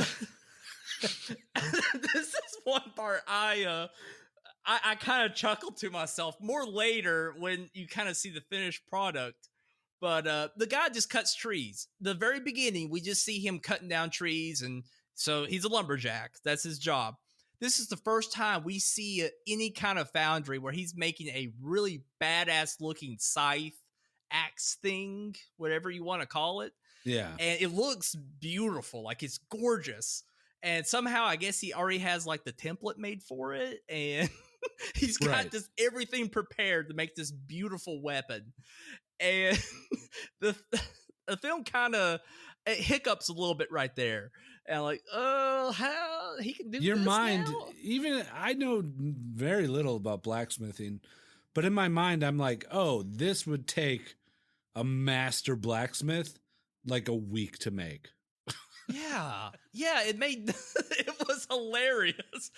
S1: this is one part I kind of chuckled to myself more later when you kind of see the finished product. But the guy just cuts trees. The very beginning, we just see him cutting down trees, and so he's a lumberjack. That's his job. This is the first time we see any kind of foundry where he's making a really badass looking scythe, axe thing, whatever you want to call it.
S3: Yeah.
S1: And it looks beautiful, like it's gorgeous. And somehow I guess he already has like the template made for it, and he's got this everything prepared to make this beautiful weapon. And the film kind of hiccups a little bit right there, and like, oh, how he can do
S3: your
S1: this
S3: mind
S1: now?
S3: Even I know very little about blacksmithing, but in my mind I'm like, oh, this would take a master blacksmith like a week to make.
S1: Yeah, it made it was hilarious.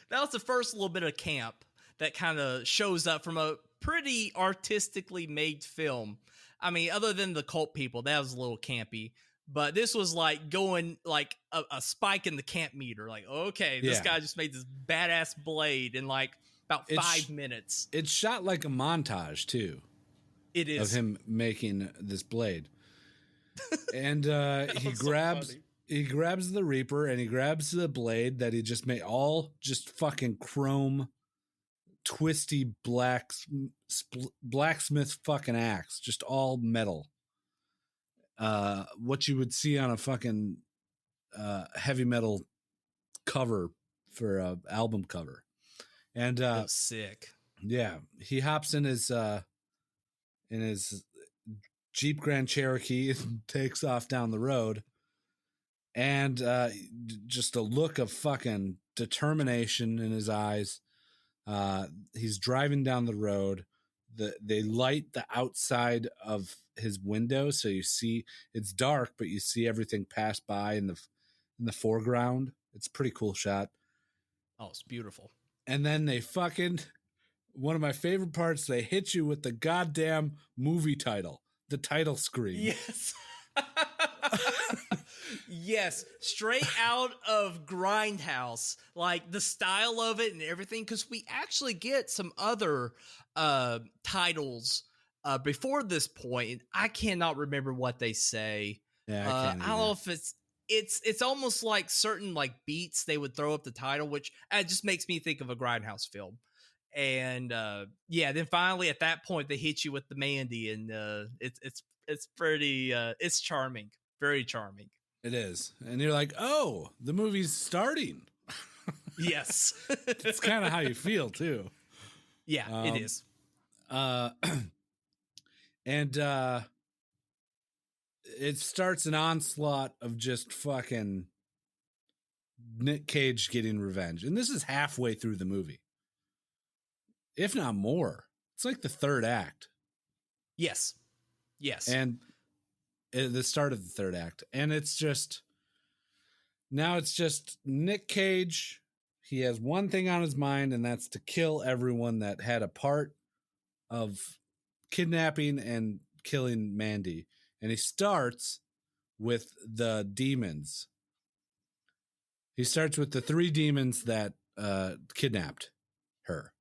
S1: That was the first little bit of camp that kind of shows up from a pretty artistically made film. I mean, other than the cult people, that was a little campy. But this was like going like a spike in the camp meter. Like, okay, this guy just made this badass blade in like about 5 minutes.
S3: It's shot like a montage too.
S1: It is.
S3: Of him making this blade. And he grabs the Reaper, and he grabs the blade that he just made, all just fucking chrome, twisty blacksmith fucking axe, just all metal. What you would see on a fucking heavy metal cover for a album cover. And
S1: that's sick.
S3: Yeah, he hops in his Jeep Grand Cherokee and takes off down the road, and just a look of fucking determination in his eyes. He's driving down the road. They light the outside of his window, so you see it's dark, but you see everything pass by in the foreground. It's a pretty cool shot.
S1: Oh, it's beautiful.
S3: And then they fucking, one of my favorite parts, they hit you with the goddamn movie title. The title screen.
S1: Yes. Yes. Straight out of Grindhouse. Like the style of it and everything. Because we actually get some other titles before this point. I cannot remember what they say.
S3: Yeah,
S1: I don't know if it's almost like certain like beats they would throw up the title, which just makes me think of a Grindhouse film. And then finally at that point they hit you with the Mandy, and it's pretty it's charming, very charming.
S3: It is, and you're like, oh, the movie's starting.
S1: Yes.
S3: It's kind of how you feel too.
S1: Yeah, it is.
S3: And it starts an onslaught of just fucking Nick Cage getting revenge, and this is halfway through the movie. If not more. It's like the third act.
S1: Yes.
S3: And the start of the third act. And it's just Nick Cage. He has one thing on his mind, and that's to kill everyone that had a part of kidnapping and killing Mandy. And he starts with the demons. He starts with the 3 demons that kidnapped her.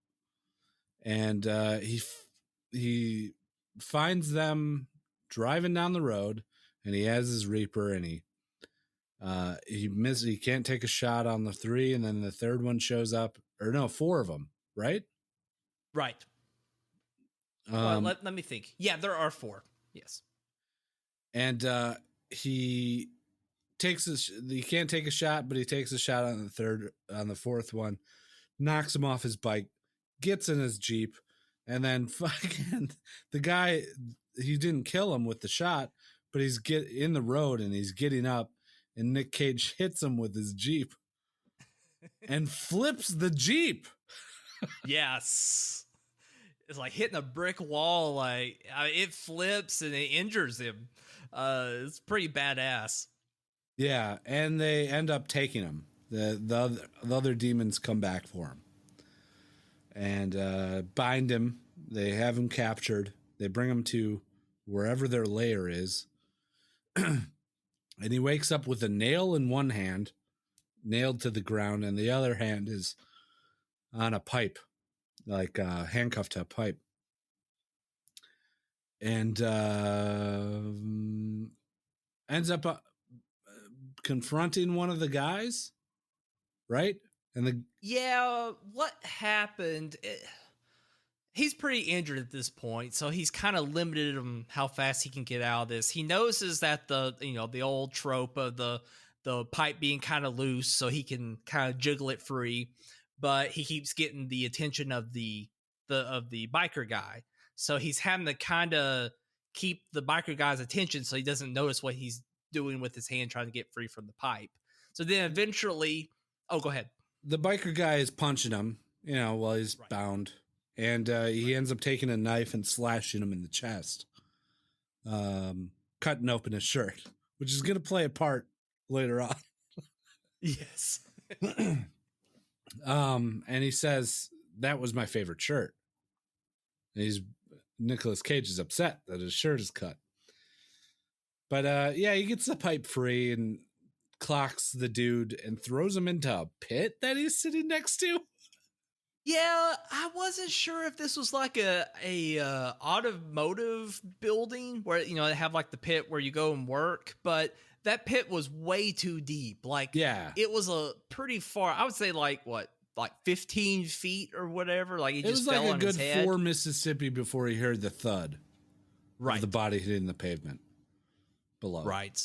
S3: And he finds them driving down the road, and he has his Reaper, and he can't take a shot on the 3, and then the third one shows up, or no, 4 of them, right?
S1: Right. Well, let me think. Yeah, there are 4. Yes.
S3: And he can't take a shot, but he takes a shot on the 4th one, knocks him off his bike, gets in his Jeep, and then fucking the guy, he didn't kill him with the shot, but he's in the road and he's getting up, and Nick Cage hits him with his Jeep and flips the Jeep.
S1: Yes. It's like hitting a brick wall. Like it flips and it injures him. It's pretty badass.
S3: Yeah, and they end up taking him. The other demons come back for him and bind him. They have him captured. They bring him to wherever their lair is. And he wakes up with a nail in one hand, nailed to the ground, and the other hand is on a pipe, like handcuffed to a pipe. And ends up confronting one of the guys, right? And
S1: what happened? He's pretty injured at this point, so he's kind of limited on how fast he can get out of this. He notices that the old trope of the pipe being kind of loose, so he can kind of jiggle it free, but he keeps getting the attention of the biker guy. So he's having to kind of keep the biker guy's attention so he doesn't notice what he's doing with his hand trying to get free from the pipe. So then eventually, go ahead.
S3: The biker guy is punching him, while he's bound. And he ends up taking a knife and slashing him in the chest, cutting open his shirt, which is going to play a part later on.
S1: Yes.
S3: And he says, that was my favorite shirt. And Nicolas Cage is upset that his shirt is cut. But he gets the pipe free and clocks the dude and throws him into a pit that he's sitting next to.
S1: Yeah, I wasn't sure if this was like a automotive building where they have like the pit where you go and work, but that pit was way too deep. Like, it was a pretty far. I would say like 15 feet or whatever. Like it just fell on his head. It was like a good 4 Mississippi
S3: before he heard the thud, of the body hitting the pavement below.
S1: Right.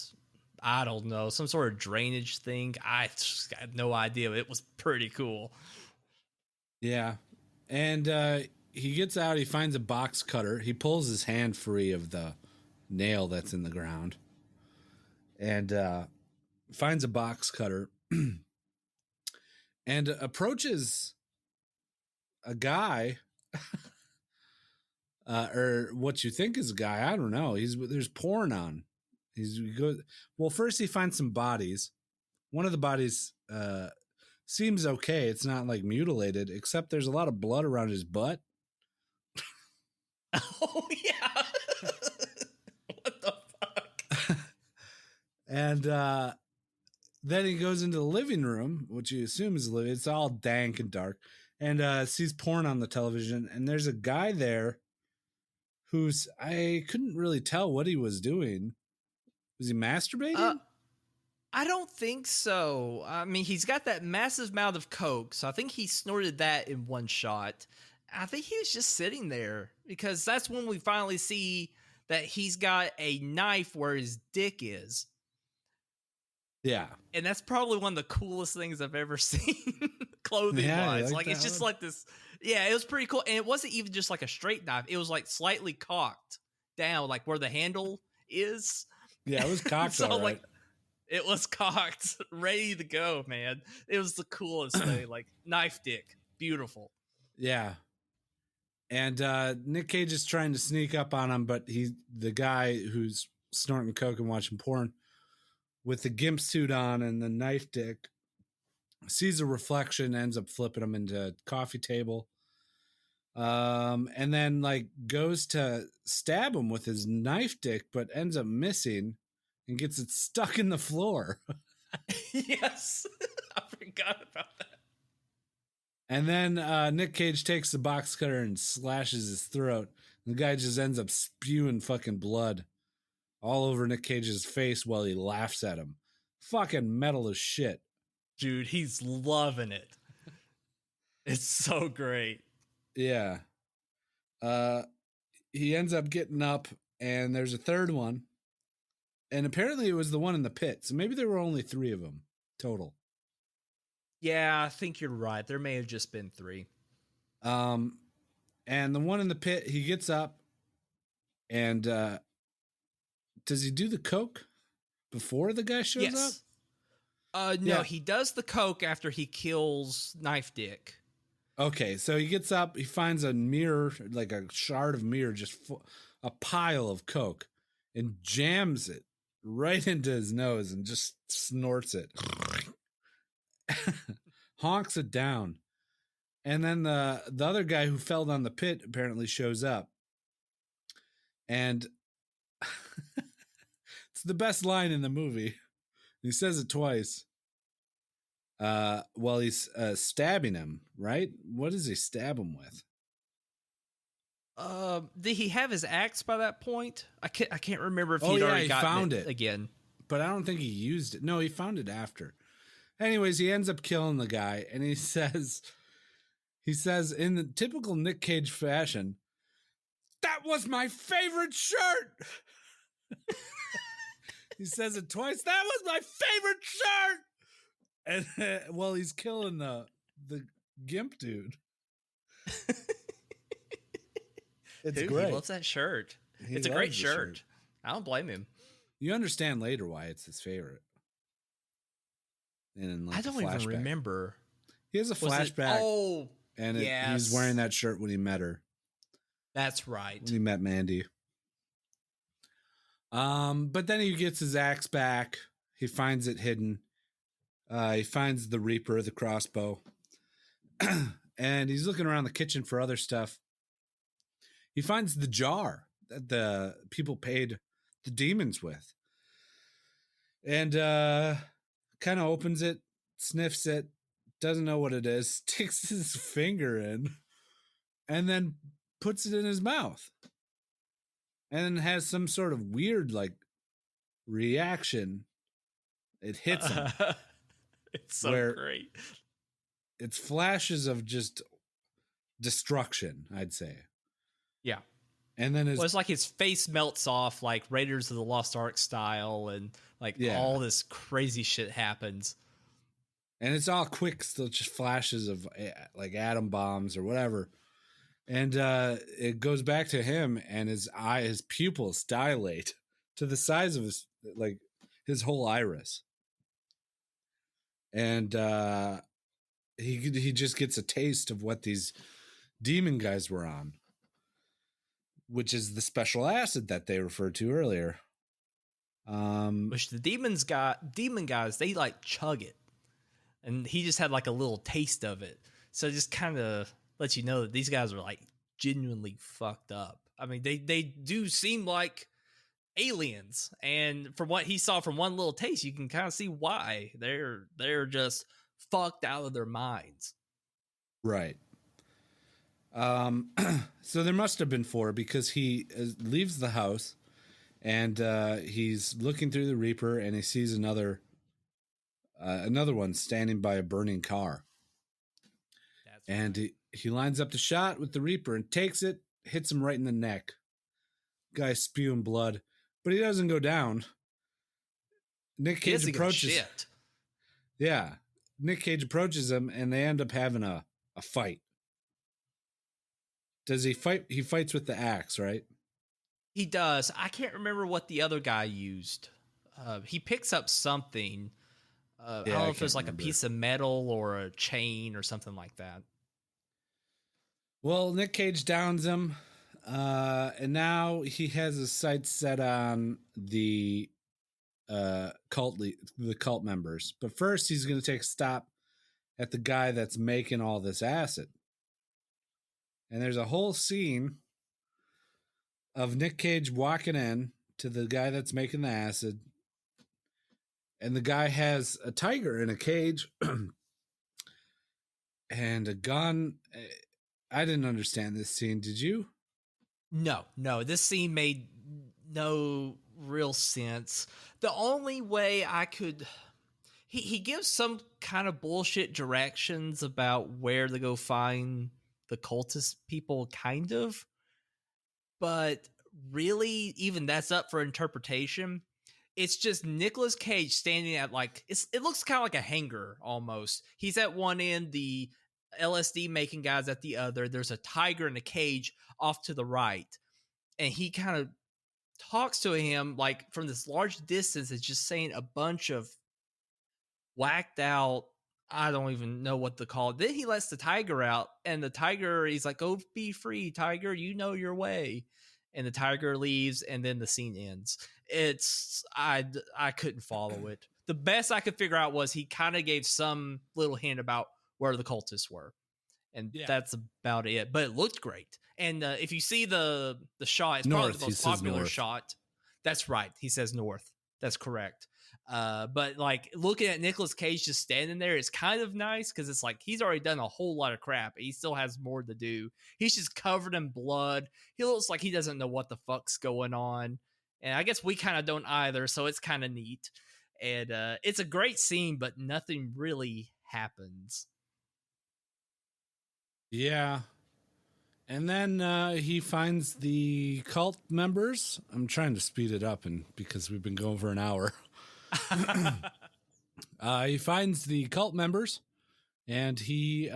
S1: I don't know, some sort of drainage thing. I just got no idea. It was pretty cool.
S3: Yeah. And he gets out, he finds a box cutter. He pulls his hand free of the nail that's in the ground. And finds a box cutter and approaches a guy or what you think is a guy. I don't know. There's porn on. First he finds some bodies. One of the bodies seems okay. It's not like mutilated, except there's a lot of blood around his butt.
S1: Oh, yeah. What the fuck?
S3: And then he goes into the living room, which you assume is living. It's all dank and dark, and sees porn on the television. And there's a guy there I couldn't really tell what he was doing. Was he masturbating?
S1: I don't think so. I mean, he's got that massive amount of coke, so I think he snorted that in one shot. I think he was just sitting there because that's when we finally see that he's got a knife where his dick is.
S3: Yeah.
S1: And that's probably one of the coolest things I've ever seen clothing-wise. Like it's just like this. Yeah, it was pretty cool. And it wasn't even just like a straight knife. It was like slightly cocked down, like where the handle is.
S3: Yeah, it was cocked. So all right.
S1: It was cocked, ready to go, man. It was the coolest thing. Like knife dick. Beautiful.
S3: Yeah. And Nick Cage is trying to sneak up on him, but the guy who's snorting coke and watching porn with the gimp suit on and the knife dick sees a reflection, ends up flipping him into a coffee table. And then like goes to stab him with his knife dick, but ends up missing and gets it stuck in the floor.
S1: Yes. I forgot about that.
S3: And then Nick Cage takes the box cutter and slashes his throat. And the guy just ends up spewing fucking blood all over Nick Cage's face while he laughs at him. Fucking metal as shit.
S1: Dude, he's loving it. It's so great.
S3: Yeah. He ends up getting up, and there's a third one. And apparently it was the one in the pit. So maybe there were only 3 of them total.
S1: Yeah, I think you're right. There may have just been 3.
S3: And the one in the pit, he gets up and does he do the coke before the guy shows up?
S1: No, he does the coke after he kills Knife Dick.
S3: Okay, so he gets up, he finds a mirror, like a shard of mirror, a pile of coke, and jams it right into his nose and just snorts it. Honks it down. And then the other guy who fell down the pit apparently shows up. And it's the best line in the movie. He says it twice. While he's stabbing him, right? What does he stab him with?
S1: Did he have his axe by that point? I can't remember if he'd already found it again.
S3: But I don't think he used it. No, he found it after. Anyways, he ends up killing the guy, and he says in the typical Nick Cage fashion, "That was my favorite shirt." He says it twice. "That was my favorite shirt." And while he's killing the gimp dude. It's great.
S1: He loves that shirt. It's a great shirt. I don't blame him.
S3: You understand later why it's his favorite. And in
S1: I don't even remember.
S3: He has a flashback. And
S1: yes.
S3: He's wearing that shirt when he met her.
S1: That's right.
S3: When he met Mandy. But then he gets his axe back. He finds it hidden. He finds the Reaper, the crossbow. And he's looking around the kitchen for other stuff. He finds the jar that the people paid the demons with. And kind of opens it, sniffs it, doesn't know what it is, sticks his finger in, and then puts it in his mouth. And then has some sort of weird, like, reaction. It hits him.
S1: It's so great.
S3: It's flashes of just destruction, I'd say.
S1: Yeah.
S3: And then
S1: it's like his face melts off like Raiders of the Lost Ark style, and like all this crazy shit happens.
S3: And it's all quick, still just flashes of like atom bombs or whatever. And it goes back to him, and his pupils dilate to the size of his whole iris. And he just gets a taste of what these demon guys were on, which is the special acid that they referred to earlier.
S1: Which the demon guys, they like chug it. And he just had like a little taste of it. So it just kind of lets you know that these guys are like genuinely fucked up. I mean, they do seem like aliens. And from what he saw from one little taste, you can kind of see why. They're just fucked out of their minds.
S3: Right. So there must have been 4, because he leaves the house and he's looking through the Reaper, and he sees another one standing by a burning car. And he lines up the shot with the Reaper and takes it, hits him right in the neck. Guy's spewing blood, but he doesn't go down. Nick Cage approaches. Yeah. Nick Cage approaches him, and they end up having a fight. Does he fight? He fights with the axe, right?
S1: He does. I can't remember what the other guy used. He picks up something. I don't know if it's like a piece of metal or a chain or something like that.
S3: Well, Nick Cage downs him, and now he has his sights set on the cult members. But first, he's going to take a stop at the guy that's making all this acid. And there's a whole scene of Nick Cage walking in to the guy that's making the acid. And the guy has a tiger in a cage and a gun. I didn't understand this scene. Did you?
S1: No. This scene made no real sense. The only way I could... He gives some kind of bullshit directions about where to go find the cultist people, kind of. But really, even that's up for interpretation. It's just Nicolas Cage standing at it looks kind of like a hangar almost. He's at one end, the LSD making guys at the other. There's a tiger in a cage off to the right. And he kind of talks to him like from this large distance. It's just saying a bunch of whacked out I don't even know what to call it. Then he lets the tiger out, and the tiger, he's like, "Go be free, tiger. You know your way." And the tiger leaves, and then the scene ends. I couldn't follow it. The best I could figure out was he kind of gave some little hint about where the cultists were, and
S3: Yeah.
S1: that's about it. But it looked great. And if you see the shot, it's
S3: North,
S1: probably the
S3: he
S1: most
S3: says
S1: popular
S3: north.
S1: shot. That's right. He says north. That's correct. But like looking at Nicolas Cage just standing there is kind of nice because it's like he's already done a whole lot of crap. He still has more to do. He's just covered in blood. He looks like he doesn't know what the fuck's going on. And I guess we kind of don't either. So it's kind of neat. And it's a great scene, but nothing really happens.
S3: Yeah. And then he finds the cult members. I'm trying to speed it up, and because we've been going for an hour. He finds the cult members, and he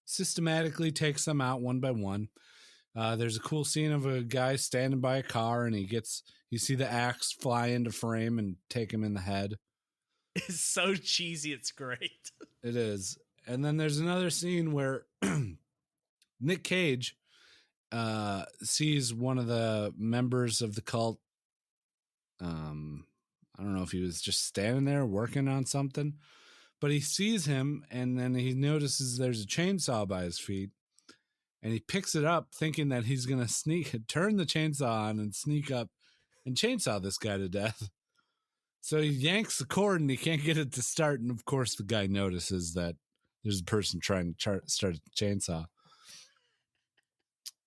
S3: systematically takes them out one by one. There's a cool scene of a guy standing by a car, and you see the axe fly into frame and take him in the head.
S1: It's so cheesy. It's great.
S3: It is. And then there's another scene where Nick Cage sees one of the members of the cult. I don't know if he was just standing there working on something, but he sees him, and then he notices there's a chainsaw by his feet, and he picks it up thinking that he's going to turn the chainsaw on and sneak up and chainsaw this guy to death. So he yanks the cord and he can't get it to start. And of course the guy notices that there's a person trying to start a chainsaw.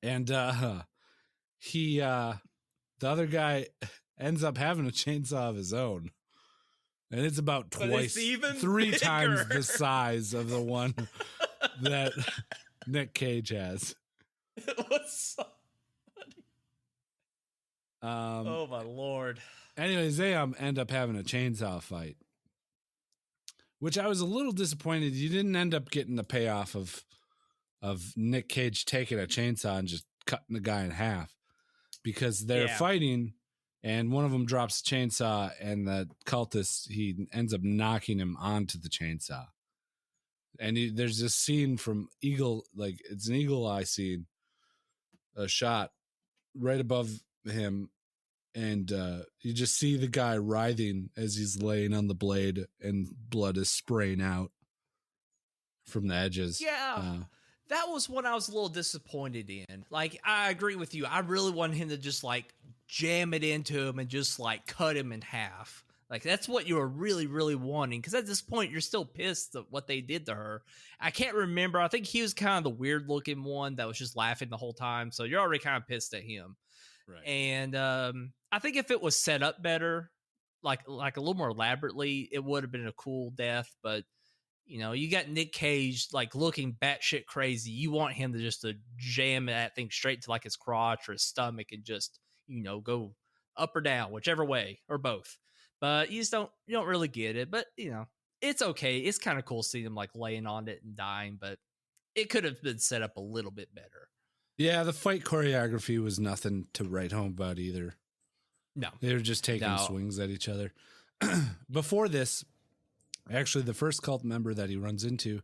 S3: And the other guy ends up having a chainsaw of his own. And it's about three times the size of the one that Nick Cage has.
S1: It was so funny. Oh my Lord.
S3: Anyways, they end up having a chainsaw fight, which I was a little disappointed. You didn't end up getting the payoff of Nick Cage taking a chainsaw and just cutting the guy in half, because they're fighting, and one of them drops a chainsaw, and the cultist, he ends up knocking him onto the chainsaw. And there's this scene from Eagle, like it's an eagle eye scene, a shot right above him. And you just see the guy writhing as he's laying on the blade, and blood is spraying out from the edges.
S1: Yeah. That was what I was a little disappointed in. Like, I agree with you. I really wanted him to just like jam it into him and just like cut him in half. Like, that's what you were really, really wanting. Because at this point, you're still pissed at what they did to her. I can't remember. I think he was kind of the weird looking one that was just laughing the whole time. So you're already kind of pissed at him. Right. And I think if it was set up better, like a little more elaborately, it would have been a cool death. But you know, you got Nick Cage like looking batshit crazy. You want him to jam that thing straight to like his crotch or his stomach and just, you know, go up or down, whichever way, or both. But you don't really get it. But you know, it's okay. It's kind of cool seeing him like laying on it and dying, but it could have been set up a little bit better.
S3: Yeah, the fight choreography was nothing to write home about either.
S1: No.
S3: They were just taking swings at each other. Before this, actually, the first cult member that he runs into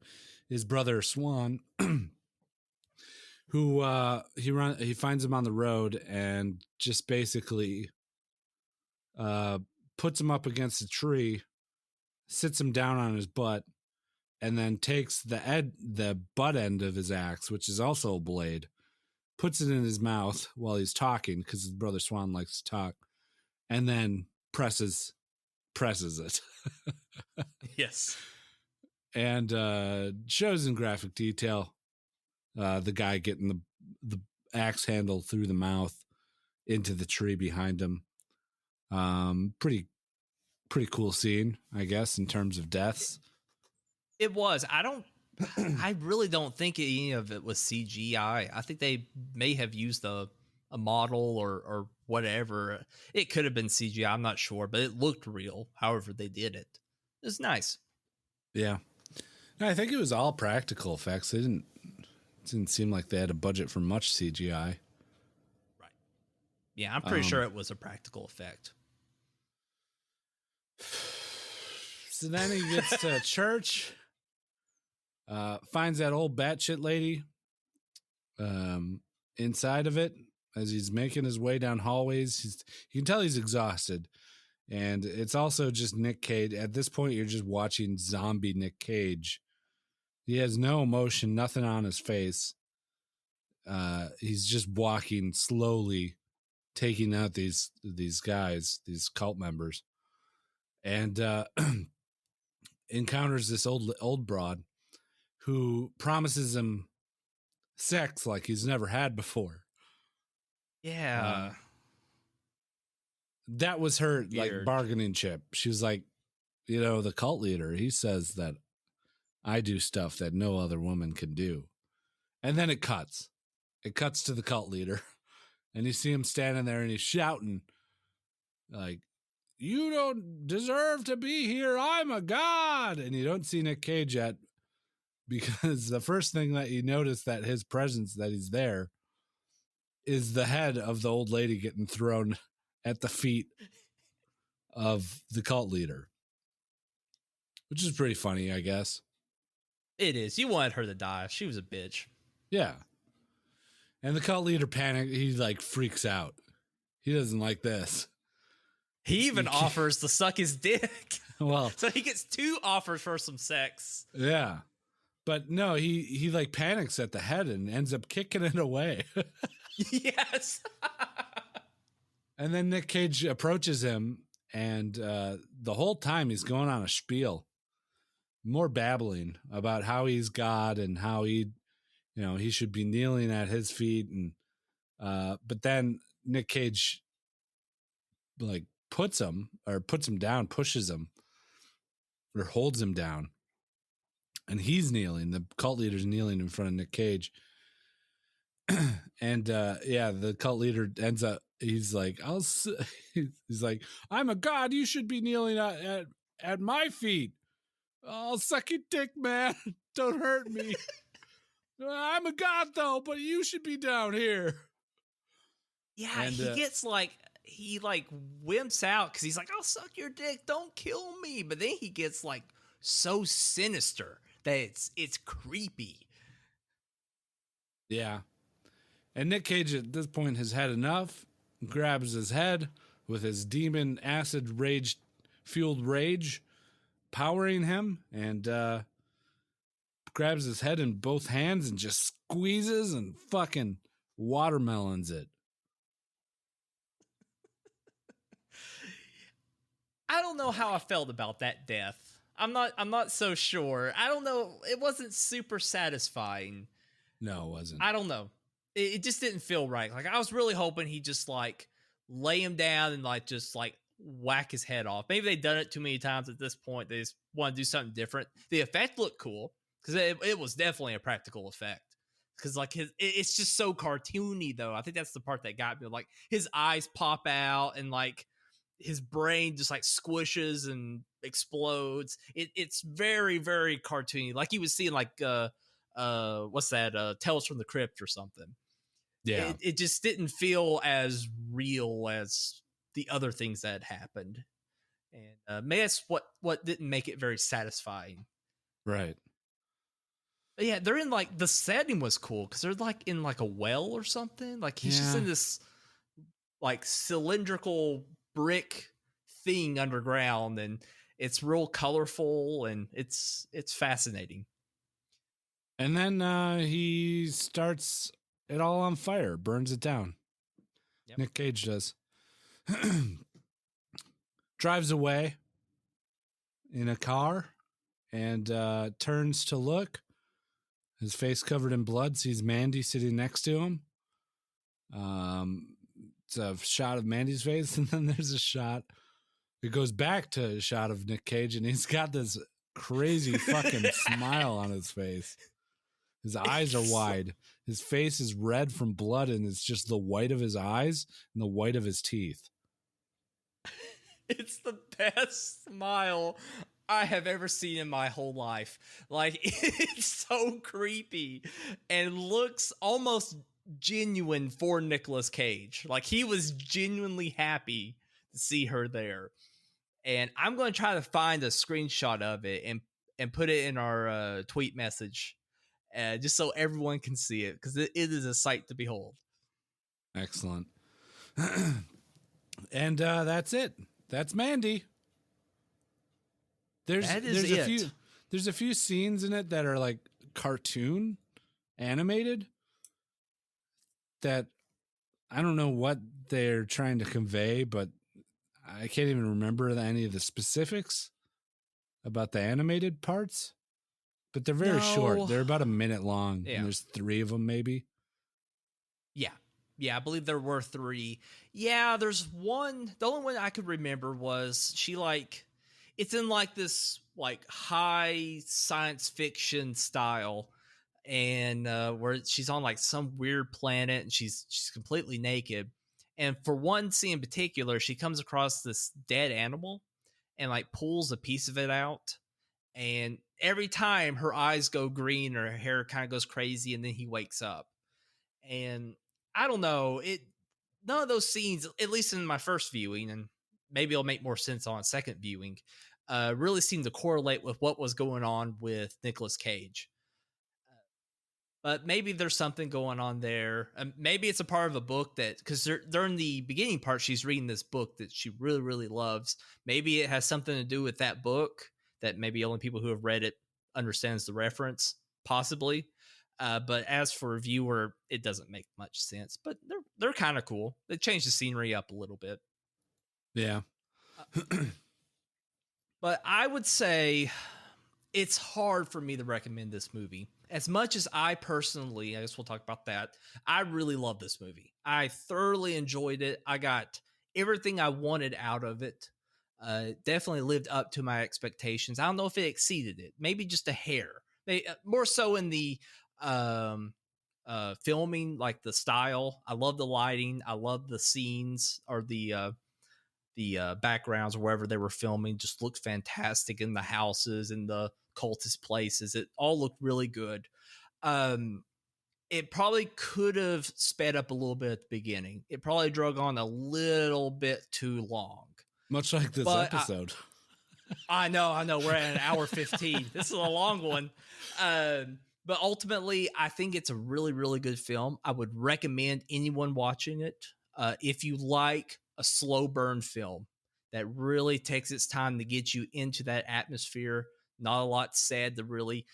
S3: is Brother Swan, who he finds him on the road and just basically puts him up against a tree, sits him down on his butt, and then takes the butt end of his axe, which is also a blade, puts it in his mouth while he's talking, because his brother Swan likes to talk, and then presses it.
S1: Yes.
S3: And shows in graphic detail the guy getting the axe handle through the mouth into the tree behind him. Pretty cool scene, I guess, in terms of deaths.
S1: It was. I really don't think any of it was CGI. I think they may have used a model or whatever. It could have been CGI. I'm not sure, but it looked real. However they did it. It was nice.
S3: Yeah. I think it was all practical effects. It didn't seem like they had a budget for much CGI.
S1: Right. Yeah, I'm pretty sure it was a practical effect.
S3: So then he gets to church, Finds that old batshit lady inside of it as he's making his way down hallways. You can tell he's exhausted. And it's also just Nick Cage. At this point, you're just watching zombie Nick Cage. He has no emotion, nothing on his face. He's just walking slowly, taking out these guys, these cult members, and encounters this old broad who promises him sex like he's never had before.
S1: Yeah.
S3: That was her
S1: Weird.
S3: like bargaining chip. She was like, the cult leader, he says that I do stuff that no other woman can do. And then it cuts. It cuts to the cult leader. And you see him standing there and he's shouting like, you don't deserve to be here. I'm a god. And you don't see Nick Cage yet because the first thing that you notice that his presence, that he's there, is the head of the old lady getting thrown at the feet of the cult leader, which is pretty funny, I guess.
S1: It is. You wanted her to die. She was a bitch.
S3: Yeah. And the cult leader panics. He like freaks out. He doesn't like this.
S1: He even offers to suck his dick.
S3: Well,
S1: so he gets 2 offers for some sex.
S3: Yeah. But no, he like panics at the head and ends up kicking it away.
S1: Yes.
S3: And then Nick Cage approaches him, and the whole time he's going on a spiel, more babbling about how he's God and how he should be kneeling at his feet. And but then Nick Cage like puts him down, pushes him, or holds him down, and he's kneeling. The cult leader's kneeling in front of Nick Cage. And the cult leader ends up, he's like, he's like, I'm a god, you should be kneeling at my feet. I'll suck your dick, man. Don't hurt me. I'm a god though, but you should be down here.
S1: Yeah,
S3: and,
S1: he gets like, he like wimps out because he's like, I'll suck your dick, don't kill me. But then he gets like so sinister that it's creepy.
S3: Yeah. And Nick Cage at this point has had enough, grabs his head with his demon acid fueled rage powering him, and grabs his head in both hands and just squeezes and fucking watermelons it.
S1: I don't know how I felt about that death. I'm not so sure. I don't know. It wasn't super satisfying.
S3: No, it wasn't.
S1: I don't know. It just didn't feel right. Like I was really hoping he just like lay him down and like just like whack his head off. Maybe they've done it too many times at this point. They just want to do something different. The effect looked cool because it was definitely a practical effect. Because like it's just so cartoony though. I think that's the part that got me. Like his eyes pop out and like his brain just like squishes and explodes. It's very, very cartoony. Like you would see in like what's that? Tales from the Crypt or something.
S3: Yeah.
S1: It just didn't feel as real as the other things that had happened. And maybe that's what didn't make it very satisfying.
S3: Right.
S1: But yeah, they're in like the setting was cool because they're like in like a well or something. Like he's just in this like cylindrical brick thing underground, and it's real colorful and it's fascinating.
S3: And then he starts it all on fire, burns it down. Yep. Nick Cage does. Drives away in a car and turns to look. His face covered in blood, sees Mandy sitting next to him. It's a shot of Mandy's face, and then there's a shot. It goes back to a shot of Nick Cage, and he's got this crazy fucking smile on his face. His eyes are wide. His face is red from blood, and it's just the white of his eyes and the white of his teeth.
S1: It's the best smile I have ever seen in my whole life. Like, it's so creepy and looks almost genuine for Nicolas Cage. Like, he was genuinely happy to see her there. And I'm going to try to find a screenshot of it and and put it in our tweet message, just so everyone can see it, because it is a sight to behold.
S3: Excellent. And that's it. That's Mandy. There's a few scenes in it that are like cartoon animated that I don't know what they're trying to convey, but I can't even remember any of the specifics about the animated parts. But they're very short. They're about a minute long, and there's 3 of them maybe.
S1: Yeah, I believe there were 3. Yeah, there's one. The only one I could remember was she it's in like this like high science fiction style, and where she's on like some weird planet and she's completely naked. And for one scene in particular, she comes across this dead animal and like pulls a piece of it out. And every time her eyes go green or her hair kind of goes crazy, and then he wakes up. And I don't know, none of those scenes, at least in my first viewing, and maybe it'll make more sense on a second viewing, really seemed to correlate with what was going on with Nicolas Cage. But maybe there's something going on there. Maybe it's a part of a book that, because during the beginning part, she's reading this book that she really, really loves. Maybe it has something to do with that book that maybe only people who have read it understands the reference, possibly. But as for a viewer, it doesn't make much sense. But they're kind of cool. They changed the scenery up a little bit.
S3: Yeah.
S1: But I would say it's hard for me to recommend this movie. As much as I personally, I guess we'll talk about that, I really love this movie. I thoroughly enjoyed it. I got everything I wanted out of it. Definitely lived up to my expectations. I don't know if it exceeded it. Maybe just a hair. More so in the filming, like the style. I love the lighting. I love the scenes, or the backgrounds wherever they were filming. Just looked fantastic in the houses and the cultist places. It all looked really good. It probably could have sped up a little bit at the beginning. It probably drug on a little bit too long.
S3: Much like this episode.
S1: I know. We're at an hour 15. This is a long one. But ultimately, I think it's a really, really good film. I would recommend anyone watching it. If you like a slow burn film that really takes its time to get you into that atmosphere, not a lot said to really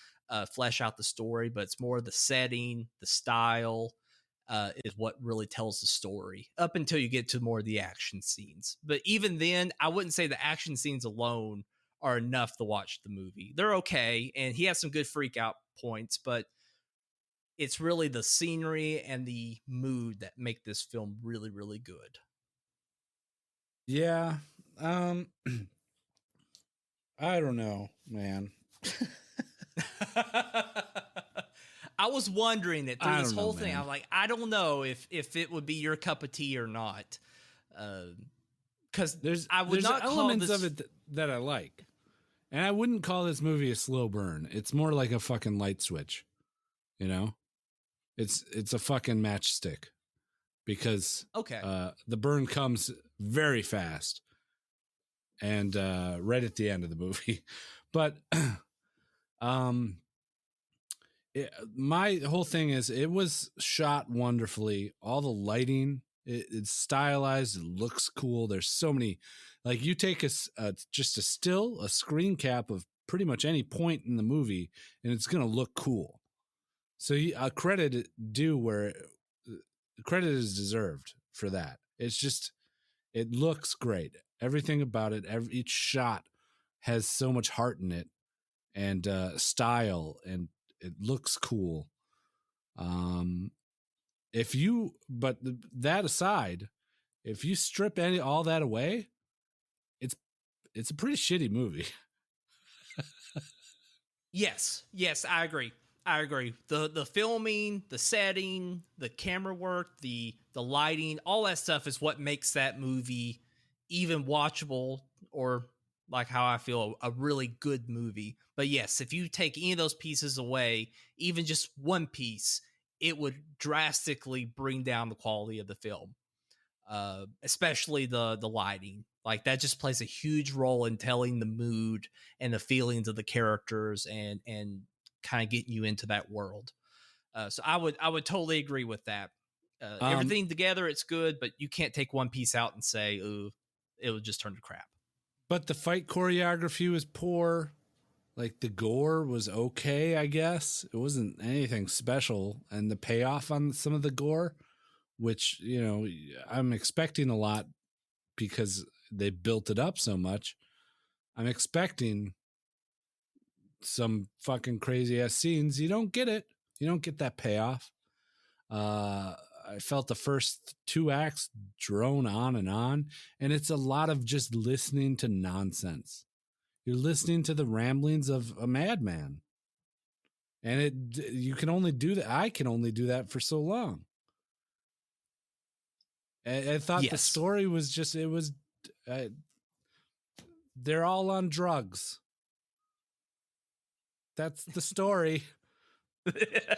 S1: flesh out the story, but it's more the setting, the style is what really tells the story up until you get to more of the action scenes. But even then, I wouldn't say the action scenes alone are enough to watch the movie. They're okay, and he has some good freak out points, but it's really the scenery and the mood that make this film really, really good.
S3: Yeah. I don't know, man.
S1: I was wondering it through this whole thing. Man. I'm like, I don't know if it would be your cup of tea or not. Because there's
S3: elements of it that I like. And I wouldn't call this movie a slow burn. It's more like a fucking light switch. You know? It's a fucking matchstick. Because the burn comes very fast. And right at the end of the movie. But my whole thing is it was shot wonderfully. All the lighting, it's stylized. It looks cool. There's so many, like you take just a screen cap of pretty much any point in the movie, and it's gonna look cool. So credit due where credit is deserved for that. It's just, it looks great. Everything about it, each shot has so much heart in it, and style, and it looks cool. That aside, if you strip all that away, it's a pretty shitty movie.
S1: Yes, I agree. The filming, the setting, the camera work, the lighting, all that stuff is what makes that movie even watchable, or like how I feel, a really good movie. But yes, if you take any of those pieces away, even just one piece, it would drastically bring down the quality of the film, especially the lighting. Like that just plays a huge role in telling the mood and the feelings of the characters and kind of getting you into that world. So I would totally agree with that.
S3: Um,
S1: Everything together, it's good, but you can't take one piece out and say, "Ooh, it'll just turn to crap."
S3: but the fight choreography was poor. Like the gore was okay, I guess. It wasn't anything special, and the payoff on some of the gore, which I'm expecting a lot because they built it up so much. I'm expecting some fucking crazy ass scenes. You don't get it. You don't get that payoff. I felt the first two acts drone on, and it's a lot of just listening to nonsense. You're listening to the ramblings of a madman, and you can only do that. I can only do that for so long. I thought the
S1: Yes.
S3: story was just they're all on drugs. That's the story.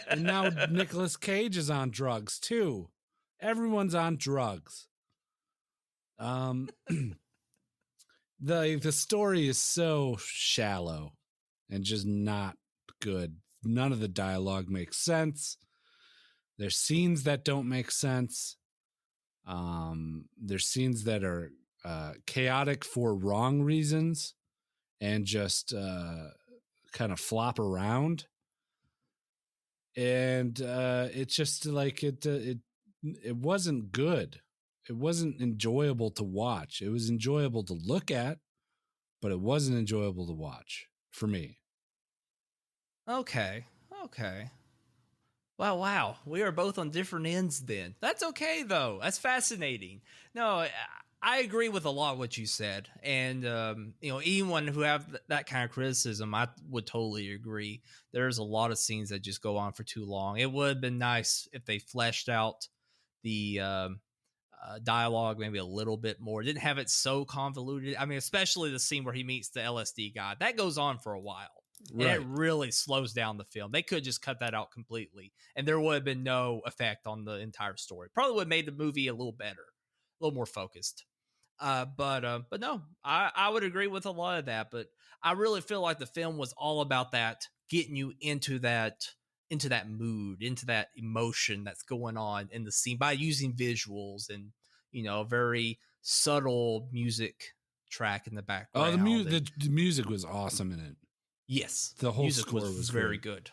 S3: And now Nicolas Cage is on drugs too. Everyone's on drugs. The story is so shallow and just not good. None of the dialogue makes sense. There's scenes that don't make sense. There's scenes that are chaotic for wrong reasons and just kind of flop around. And it's just like it wasn't good. It wasn't enjoyable to watch. It was enjoyable to look at, but it wasn't enjoyable to watch for me.
S1: Okay. Okay. Wow. We are both on different ends then. That's okay, though. That's fascinating. No, I agree with a lot of what you said. And, anyone who have that kind of criticism, I would totally agree. There's a lot of scenes that just go on for too long. It would have been nice if they fleshed out the dialogue maybe a little bit more. Didn't have it so convoluted. I mean, especially the scene where he meets the LSD guy. That goes on for a while. And it really slows down the film. They could just cut that out completely, and there would have been no effect on the entire story. Probably would have made the movie a little better, a little more focused. But no, I would agree with a lot of that. But I really feel like the film was all about that, getting you into that mood, into that emotion that's going on in the scene by using visuals and a very subtle music track in the background.
S3: The music was awesome in it.
S1: Yes,
S3: the whole
S1: music
S3: score was
S1: very
S3: great.
S1: good.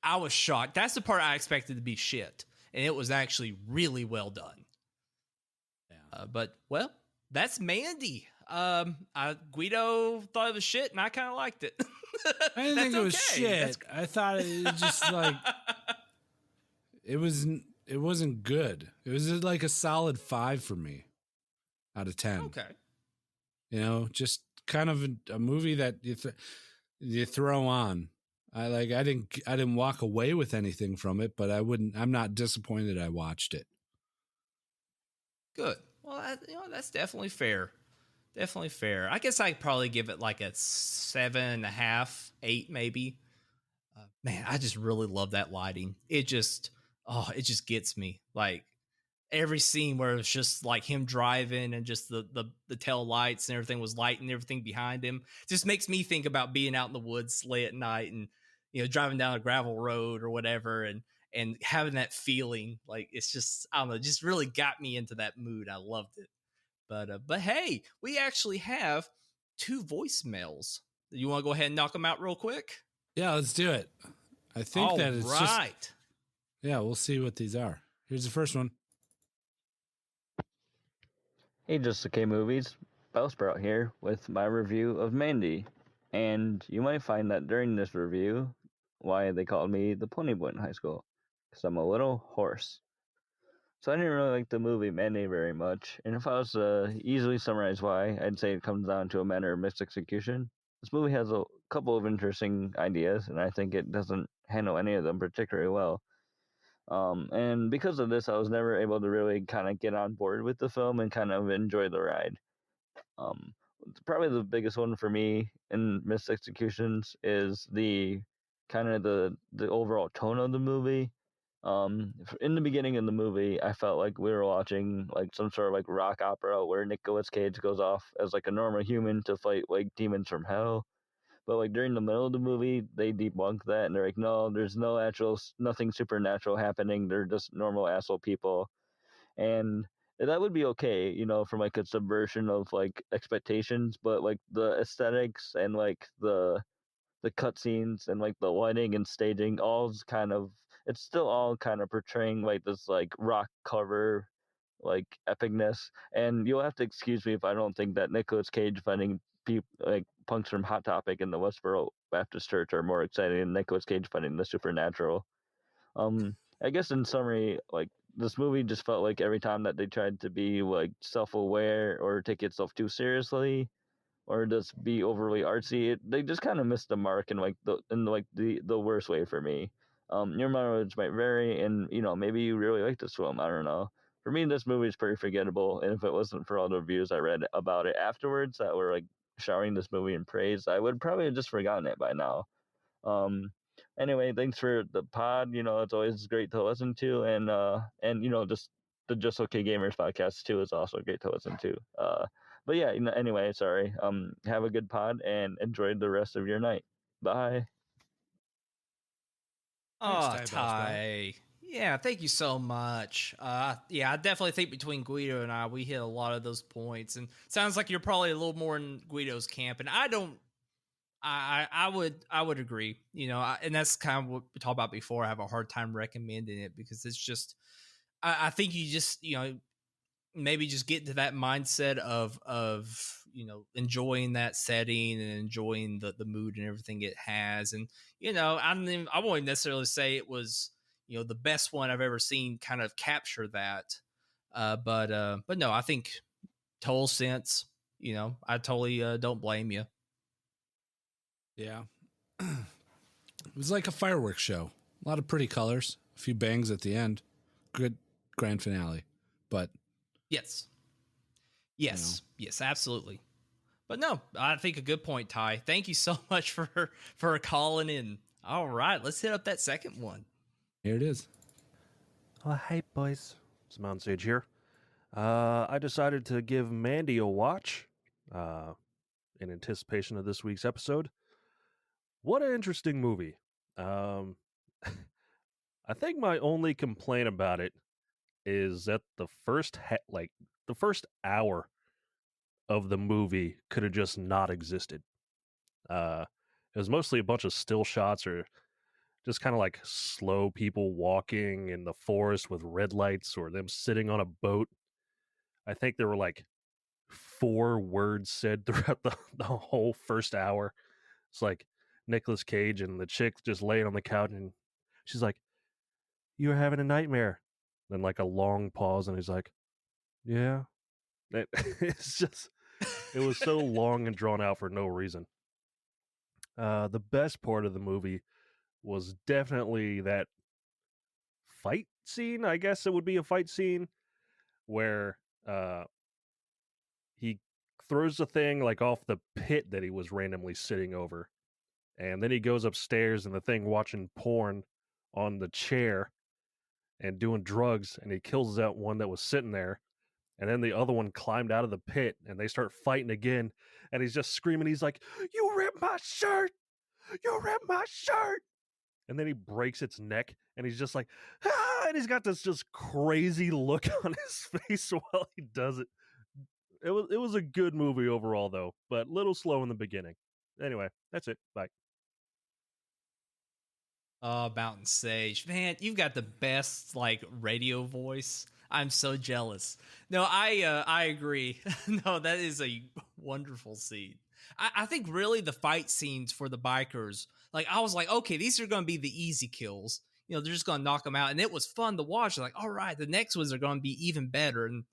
S1: I was shocked. That's the part I expected to be shit, and it was actually really well done. Yeah. But that's Mandy. Gweedo thought it was shit, and I kind of liked it.
S3: I didn't think it was shit. I thought it was just like it wasn't good. It was like a solid 5 for me out of 10.
S1: Okay.
S3: Just kind of a movie that you throw on. I didn't walk away with anything from it, but I'm not disappointed I watched it.
S1: Good. Well, that's definitely fair. Definitely fair. I guess I'd probably give it like a 7.5, 8 maybe. Man, I just really love that lighting. It just gets me. Like every scene where it's just like him driving and just the tail lights and everything was lighting everything behind him just makes me think about being out in the woods late at night and driving down a gravel road or whatever and having that feeling. Like it's just, I don't know, just really got me into that mood. I loved it. But hey, we actually have 2 voicemails. You want to go ahead and knock them out real quick?
S3: Yeah, let's do it. I think that it's
S1: right.
S3: just, yeah, we'll see what these are. Here's the first one.
S4: Hey, Just Okay Movies, Bellsprout here with my review of Mandy. And you might find that during this review, why they called me the Pony Boy in high school, because I'm a little hoarse. So I didn't really like the movie Mandy very much, and if I was to easily summarize why, I'd say it comes down to a matter of misexecution. This movie has a couple of interesting ideas, and I think it doesn't handle any of them particularly well. And because of this, I was never able to really kind of get on board with the film and kind of enjoy the ride. Um, Probably the biggest one for me in missed executions is the kind of the overall tone of the movie. In the beginning of the movie, I felt like we were watching like some sort of like rock opera where Nicolas Cage goes off as like a normal human to fight like demons from hell. But like during the middle of the movie, they debunk that and they're like, no, there's no actual, nothing supernatural happening. They're just normal asshole people, and that would be okay, from like a subversion of like expectations. But like the aesthetics and like the cutscenes and like the lighting and staging, all's kind of it's still all kind of portraying like this like rock cover like epicness. And you'll have to excuse me if I don't think that Nicolas Cage fighting people like punks from Hot Topic in the Westboro Baptist Church are more exciting than Nicolas Cage fighting the supernatural. I guess in summary, like this movie just felt like every time that they tried to be like self-aware or take itself too seriously or just be overly artsy, they just kind of missed the mark in like the worst way for me. Your mileage might vary, and maybe you really like this film. I don't know. For me, this movie is pretty forgettable, and if it wasn't for all the reviews I read about it afterwards that were like showering this movie in praise, I would probably have just forgotten it by now. Um, anyway, thanks for the pod. It's always great to listen to, and just the Just Okay Gamers podcast too is also great to listen to. But yeah, anyway, sorry. Have a good pod and enjoy the rest of your night. Bye.
S3: Thanks,
S1: Oh,
S3: Ty Bellsprout.
S1: Ty. Yeah, thank you so much. Yeah, I definitely think between Guido and I, we hit a lot of those points, and sounds like you're probably a little more in Guido's camp. And I don't, I would agree. And that's kind of what we talked about before. I have a hard time recommending it because it's just, I think you just, maybe just get to that mindset of enjoying that setting and enjoying the mood and everything it has. And I won't necessarily say it was the best one I've ever seen kind of capture that, but no, I think total sense. I totally don't blame you.
S3: Yeah. It was like a fireworks show. A lot of pretty colors, a few bangs at the end. Good grand finale. But
S1: Yes, absolutely. But no, I think a good point, Ty. Thank you so much for calling in. All right, let's hit up that second one.
S3: here it is.
S5: Oh, hey, boys. It's Mountain Sage here. I decided to give Mandy a watch in anticipation of this week's episode. What an interesting movie. I think my only complaint about it is that the first hour of the movie could have just not existed. It was mostly a bunch of still shots or just kind of like slow people walking in the forest with red lights or them sitting on a boat. I think there were like 4 words said throughout the whole first hour. It's like Nicolas Cage and the chick just laying on the couch and she's like, "You were having a nightmare." Then like a long pause and he's like, "Yeah." It's just, it was so long and drawn out for no reason. The best part of the movie was definitely that fight scene. I guess it would be a fight scene where he throws the thing like off the pit that he was randomly sitting over, and then he goes upstairs and the thing watching porn on the chair and doing drugs, and he kills that one that was sitting there, and then the other one climbed out of the pit and they start fighting again, and he's just screaming. He's like, "You ripped my shirt! You ripped my shirt!" And then he breaks its neck and he's just like, "Ah!" And he's got this just crazy look on his face while he does it. It was a good movie overall though, but a little slow in the beginning. Anyway, that's it. Bye.
S1: Oh, Mountain Sage, man, you've got the best like radio voice. I'm so jealous. No, I agree. No, that is a wonderful scene. I think really the fight scenes for the bikers, like I was like, okay, these are going to be the easy kills. They're just going to knock them out, and it was fun to watch. Like, all right, the next ones are going to be even better. And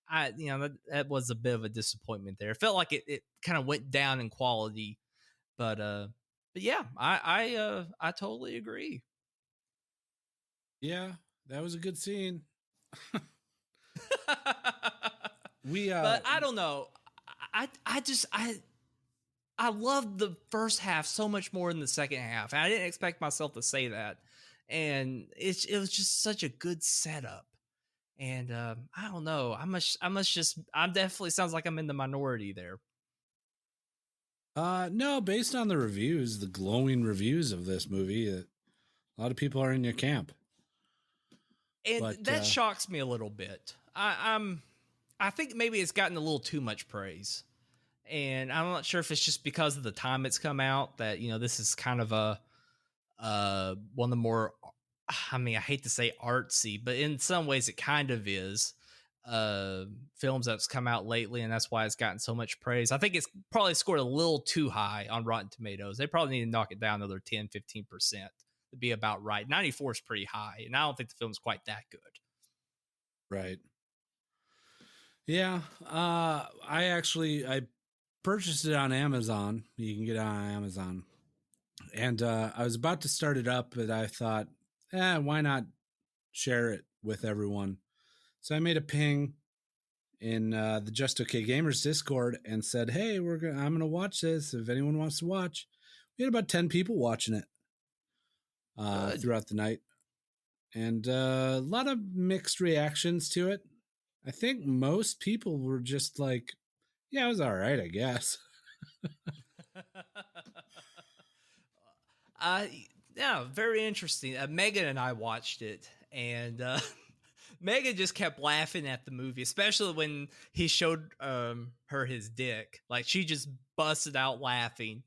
S1: that was a bit of a disappointment there. It felt like it kind of went down in quality, but yeah, I totally agree.
S3: Yeah, that was a good scene.
S1: But I don't know. I loved the first half so much more than the second half. And I didn't expect myself to say that. and it was just such a good setup. And I don't know. I'm definitely sounds like I'm in the minority there.
S3: No, based on the reviews, the glowing reviews of this movie, a lot of people are in your camp.
S1: And
S3: But,
S1: that shocks me a little bit. I think maybe it's gotten a little too much praise. And I'm not sure if it's just because of the time it's come out that, this is kind of a one of the more, I mean, I hate to say artsy, but in some ways it kind of is, films that's come out lately, and that's why it's gotten so much praise. I think it's probably scored a little too high on Rotten Tomatoes. They probably need to knock it down another 10-15% to be about right. 94 is pretty high, and I don't think the film's quite that good.
S3: Right. Yeah. I purchased it on Amazon. You can get it on Amazon. And I was about to start it up, but I thought, why not share it with everyone? So I made a ping in the Just Okay Gamers Discord and said, "Hey, I'm gonna watch this. If anyone wants to watch." We had about 10 people watching it throughout the night, and a lot of mixed reactions to it. I think most people were just like, "Yeah, it was all right, I guess."
S1: Yeah, very interesting. Megan and I watched it, and Megan just kept laughing at the movie, especially when he showed her his dick. Like, she just busted out laughing.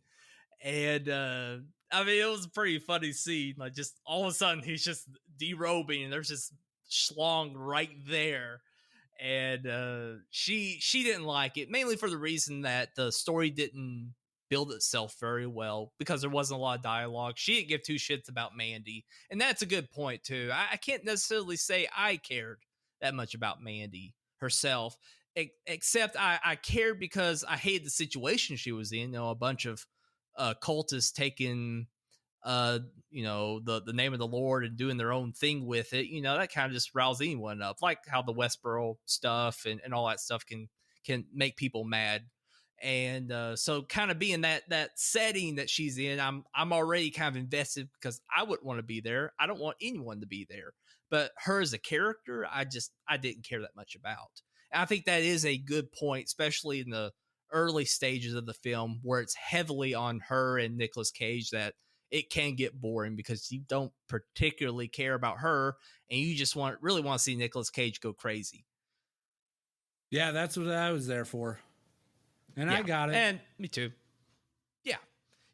S1: And I mean, it was a pretty funny scene. Like, just all of a sudden he's just derobing and there's just schlong right there. And she didn't like it, mainly for the reason that the story didn't build itself very well because there wasn't a lot of dialogue. She didn't give two shits about Mandy, and that's a good point too. I can't necessarily say I cared that much about Mandy herself, except I cared because I hated the situation she was in. A bunch of cultists taking the name of the Lord and doing their own thing with it. That kind of just rouses anyone up, like how the Westboro stuff and all that stuff can make people mad. And so kind of being that setting that she's in, I'm already kind of invested because I wouldn't want to be there. I don't want anyone to be there. But her as a character, I didn't care that much about. And I think that is a good point, especially in the early stages of the film where it's heavily on her and Nicolas Cage, that it can get boring because you don't particularly care about her and you just really want to see Nicolas Cage go crazy.
S3: Yeah, that's what I was there for. And
S1: yeah,
S3: I got it.
S1: And me too.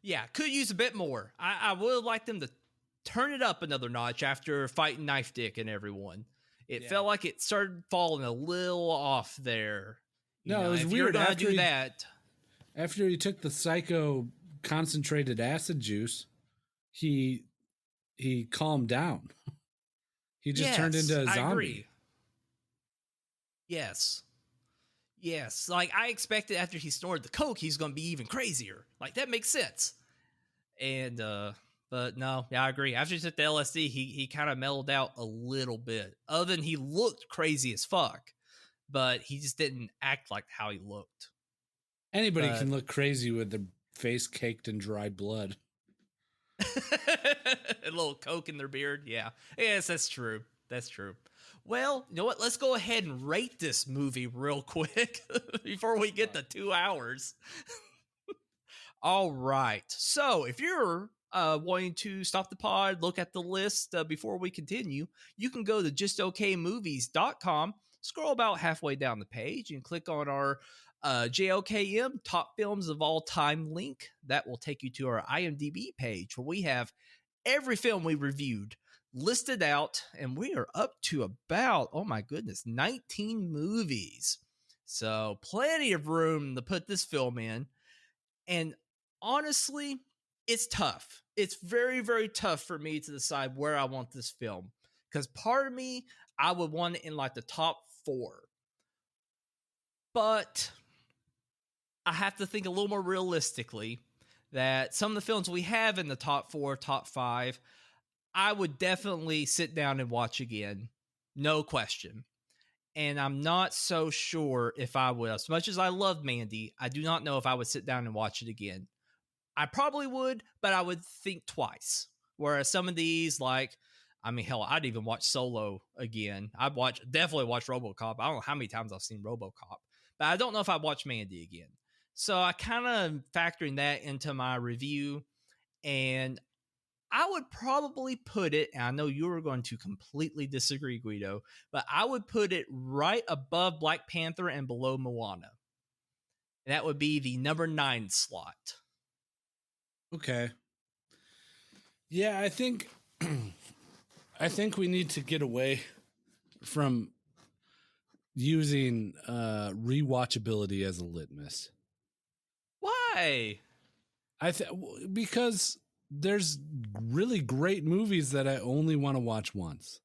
S1: Yeah. Could use a bit more. I would like them to turn it up another notch after fighting Knife Dick and everyone. It felt like it started falling a little off there.
S3: It was
S1: if
S3: weird.
S1: You're gonna do that.
S3: After he took the psycho concentrated acid juice, he calmed down. He just turned into a zombie.
S1: I agree. Yes. Like, I expected after he snorted the coke, he's going to be even crazier. Like, that makes sense. And, but no, yeah, I agree. After he took the LSD, he kind of mellowed out a little bit. Other than he looked crazy as fuck, but he just didn't act like how he looked.
S3: Anybody can look crazy with their face caked in dried blood.
S1: A little coke in their beard. Yeah. Yes, that's true. Well, you know what? Let's go ahead and rate this movie real quick before we get to 2 hours. All right. So if you're wanting to stop the pod, look at the list before we continue, you can go to justokmovies.com, scroll about halfway down the page, and click on our JOKM Top Films of All Time link. That will take you to our IMDb page where we have every film we reviewed listed out, and we are up to about, 19 movies. So plenty of room to put this film in. And honestly, it's tough. It's very, very tough for me to decide where I want this film, because part of me, I would want it in like the top 4. But I have to think a little more realistically that some of the films we have in the top 4, top 5, I would definitely sit down and watch again. No question. And I'm not so sure if I would. As much as I love Mandy, I do not know if I would sit down and watch it again. I probably would, but I would think twice. Whereas some of these, like I mean, hell, I'd even watch Solo again. Definitely watch RoboCop. I don't know how many times I've seen RoboCop, but I don't know if I'd watch Mandy again. So I kind of factoring that into my review, and I would probably put it, and I know you were going to completely disagree, Guido, but I would put it right above Black Panther and below Moana. And that would be the number 9 slot.
S3: Okay. Yeah, I think we need to get away from using rewatchability as a litmus.
S1: Why?
S3: Because there's really great movies that I only want to watch once.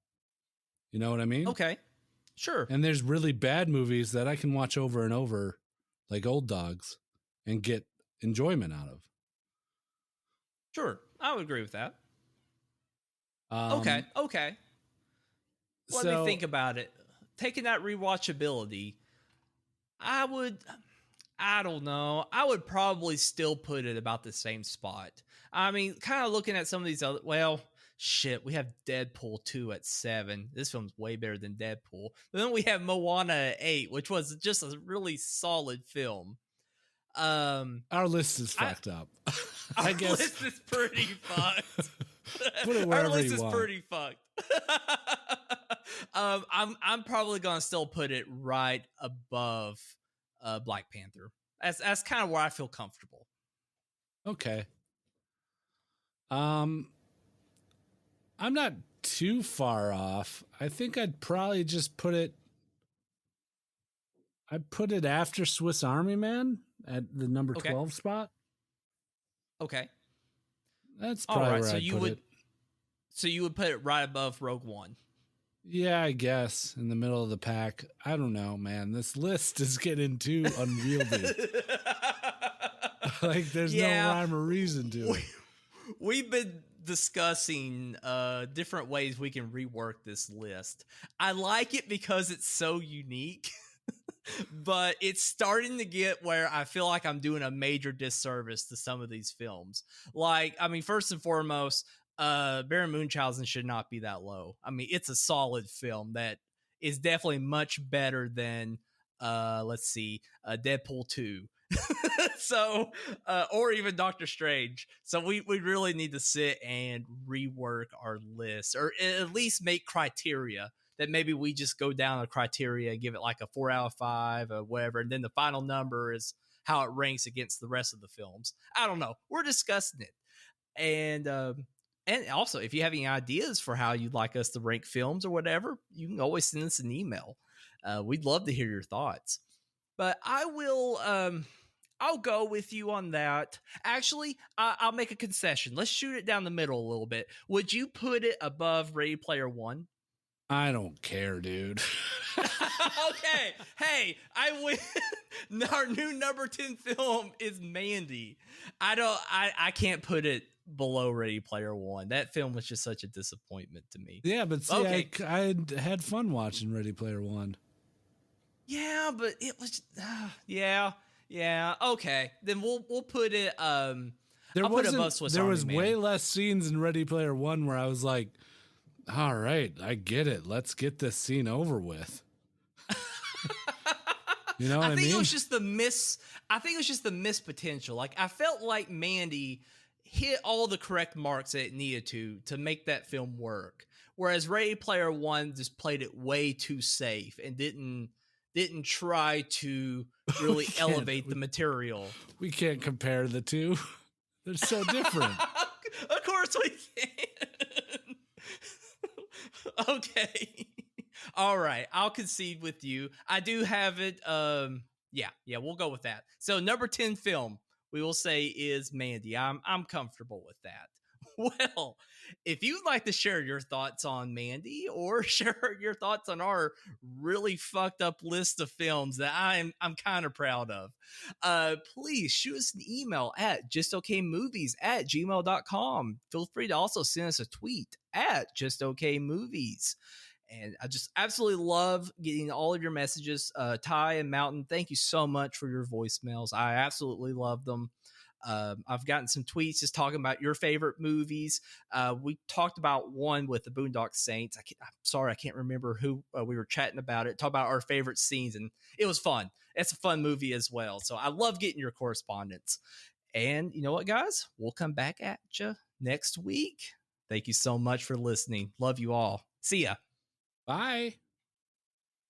S3: You know what I mean?
S1: Okay. Sure.
S3: And there's really bad movies that I can watch over and over, like Old Dogs, and get enjoyment out of.
S1: Sure. I would agree with that. Okay. Let me think about it. Taking that rewatchability, I don't know. I would probably still put it about the same spot. I mean, kind of looking at some of these other, well, shit, we have Deadpool 2 at 7. This film's way better than Deadpool. But then we have Moana at 8, which was just a really solid film.
S3: Our list is fucked up. I guess
S1: Our list is pretty fucked.
S3: Put it
S1: Our
S3: wherever
S1: list
S3: you
S1: is
S3: want.
S1: pretty fucked. I'm probably gonna still put it right above Black Panther. That's kind of where I feel comfortable.
S3: Okay. I'm not too far off. I think I'd probably just put it after Swiss Army Man at the number 12 spot.
S1: Okay.
S3: That's probably where
S1: so
S3: I'd
S1: you
S3: put
S1: would
S3: it.
S1: So you would put it right above Rogue One.
S3: Yeah, I guess in the middle of the pack. I don't know, man. This list is getting too unwieldy. Like there's no rhyme or reason to it.
S1: We've been discussing different ways we can rework this list. I like it because it's so unique. But it's starting to get where I feel like I'm doing a major disservice to some of these films. Like, I mean, first and foremost, Baron Munchausen should not be that low. I mean, it's a solid film that is definitely much better than, Deadpool 2. So, or even Doctor Strange. So we really need to sit and rework our list, or at least make criteria that maybe we just go down a criteria and give it like a 4 out of 5 or whatever. And then the final number is how it ranks against the rest of the films. I don't know. We're discussing it. And also, if you have any ideas for how you'd like us to rank films or whatever, you can always send us an email. We'd love to hear your thoughts. But I will, I'll go with you on that. Actually, I'll make a concession. Let's shoot it down the middle a little bit. Would you put it above Ready Player One?
S3: I don't care, dude.
S1: Okay. Hey, I win. Our new number 10 film is Mandy. I can't put it below Ready Player One. That film was just such a disappointment to me.
S3: Yeah, but see,
S1: Okay.
S3: I had fun watching Ready Player One.
S1: Yeah, but it was yeah. Okay. Then we'll put it I'll put it above Swiss
S3: There
S1: Army
S3: was
S1: Man.
S3: way less scenes in Ready Player One where I was like, all right, I get it. Let's get this scene over with. You know what I mean?
S1: I think it was just the missed potential. Like, I felt like Mandy hit all the correct marks that it needed to make that film work. Whereas Ready Player One just played it way too safe and didn't try to really elevate the material.
S3: We can't compare the two. They're so different.
S1: Of course we can. Okay. All right. I'll concede with you. I do have it. Yeah, we'll go with that. So number 10 film, we will say, is Mandy. I'm comfortable with that. Well, if you'd like to share your thoughts on Mandy or share your thoughts on our really fucked up list of films that I'm kind of proud of, please shoot us an email at justokmovies@gmail.com. Feel free to also send us a tweet at justokmovies. And I just absolutely love getting all of your messages. Ty and Mountain, thank you so much for your voicemails. I absolutely love them. I've gotten some tweets just talking about your favorite movies. We talked about one with the Boondock Saints. I'm sorry, I can't remember who we were chatting about it. Talk about our favorite scenes, and it was fun. It's a fun movie as well. So I love getting your correspondence. And you know what, guys? We'll come back at you next week. Thank you so much for listening. Love you all. See ya.
S3: Bye.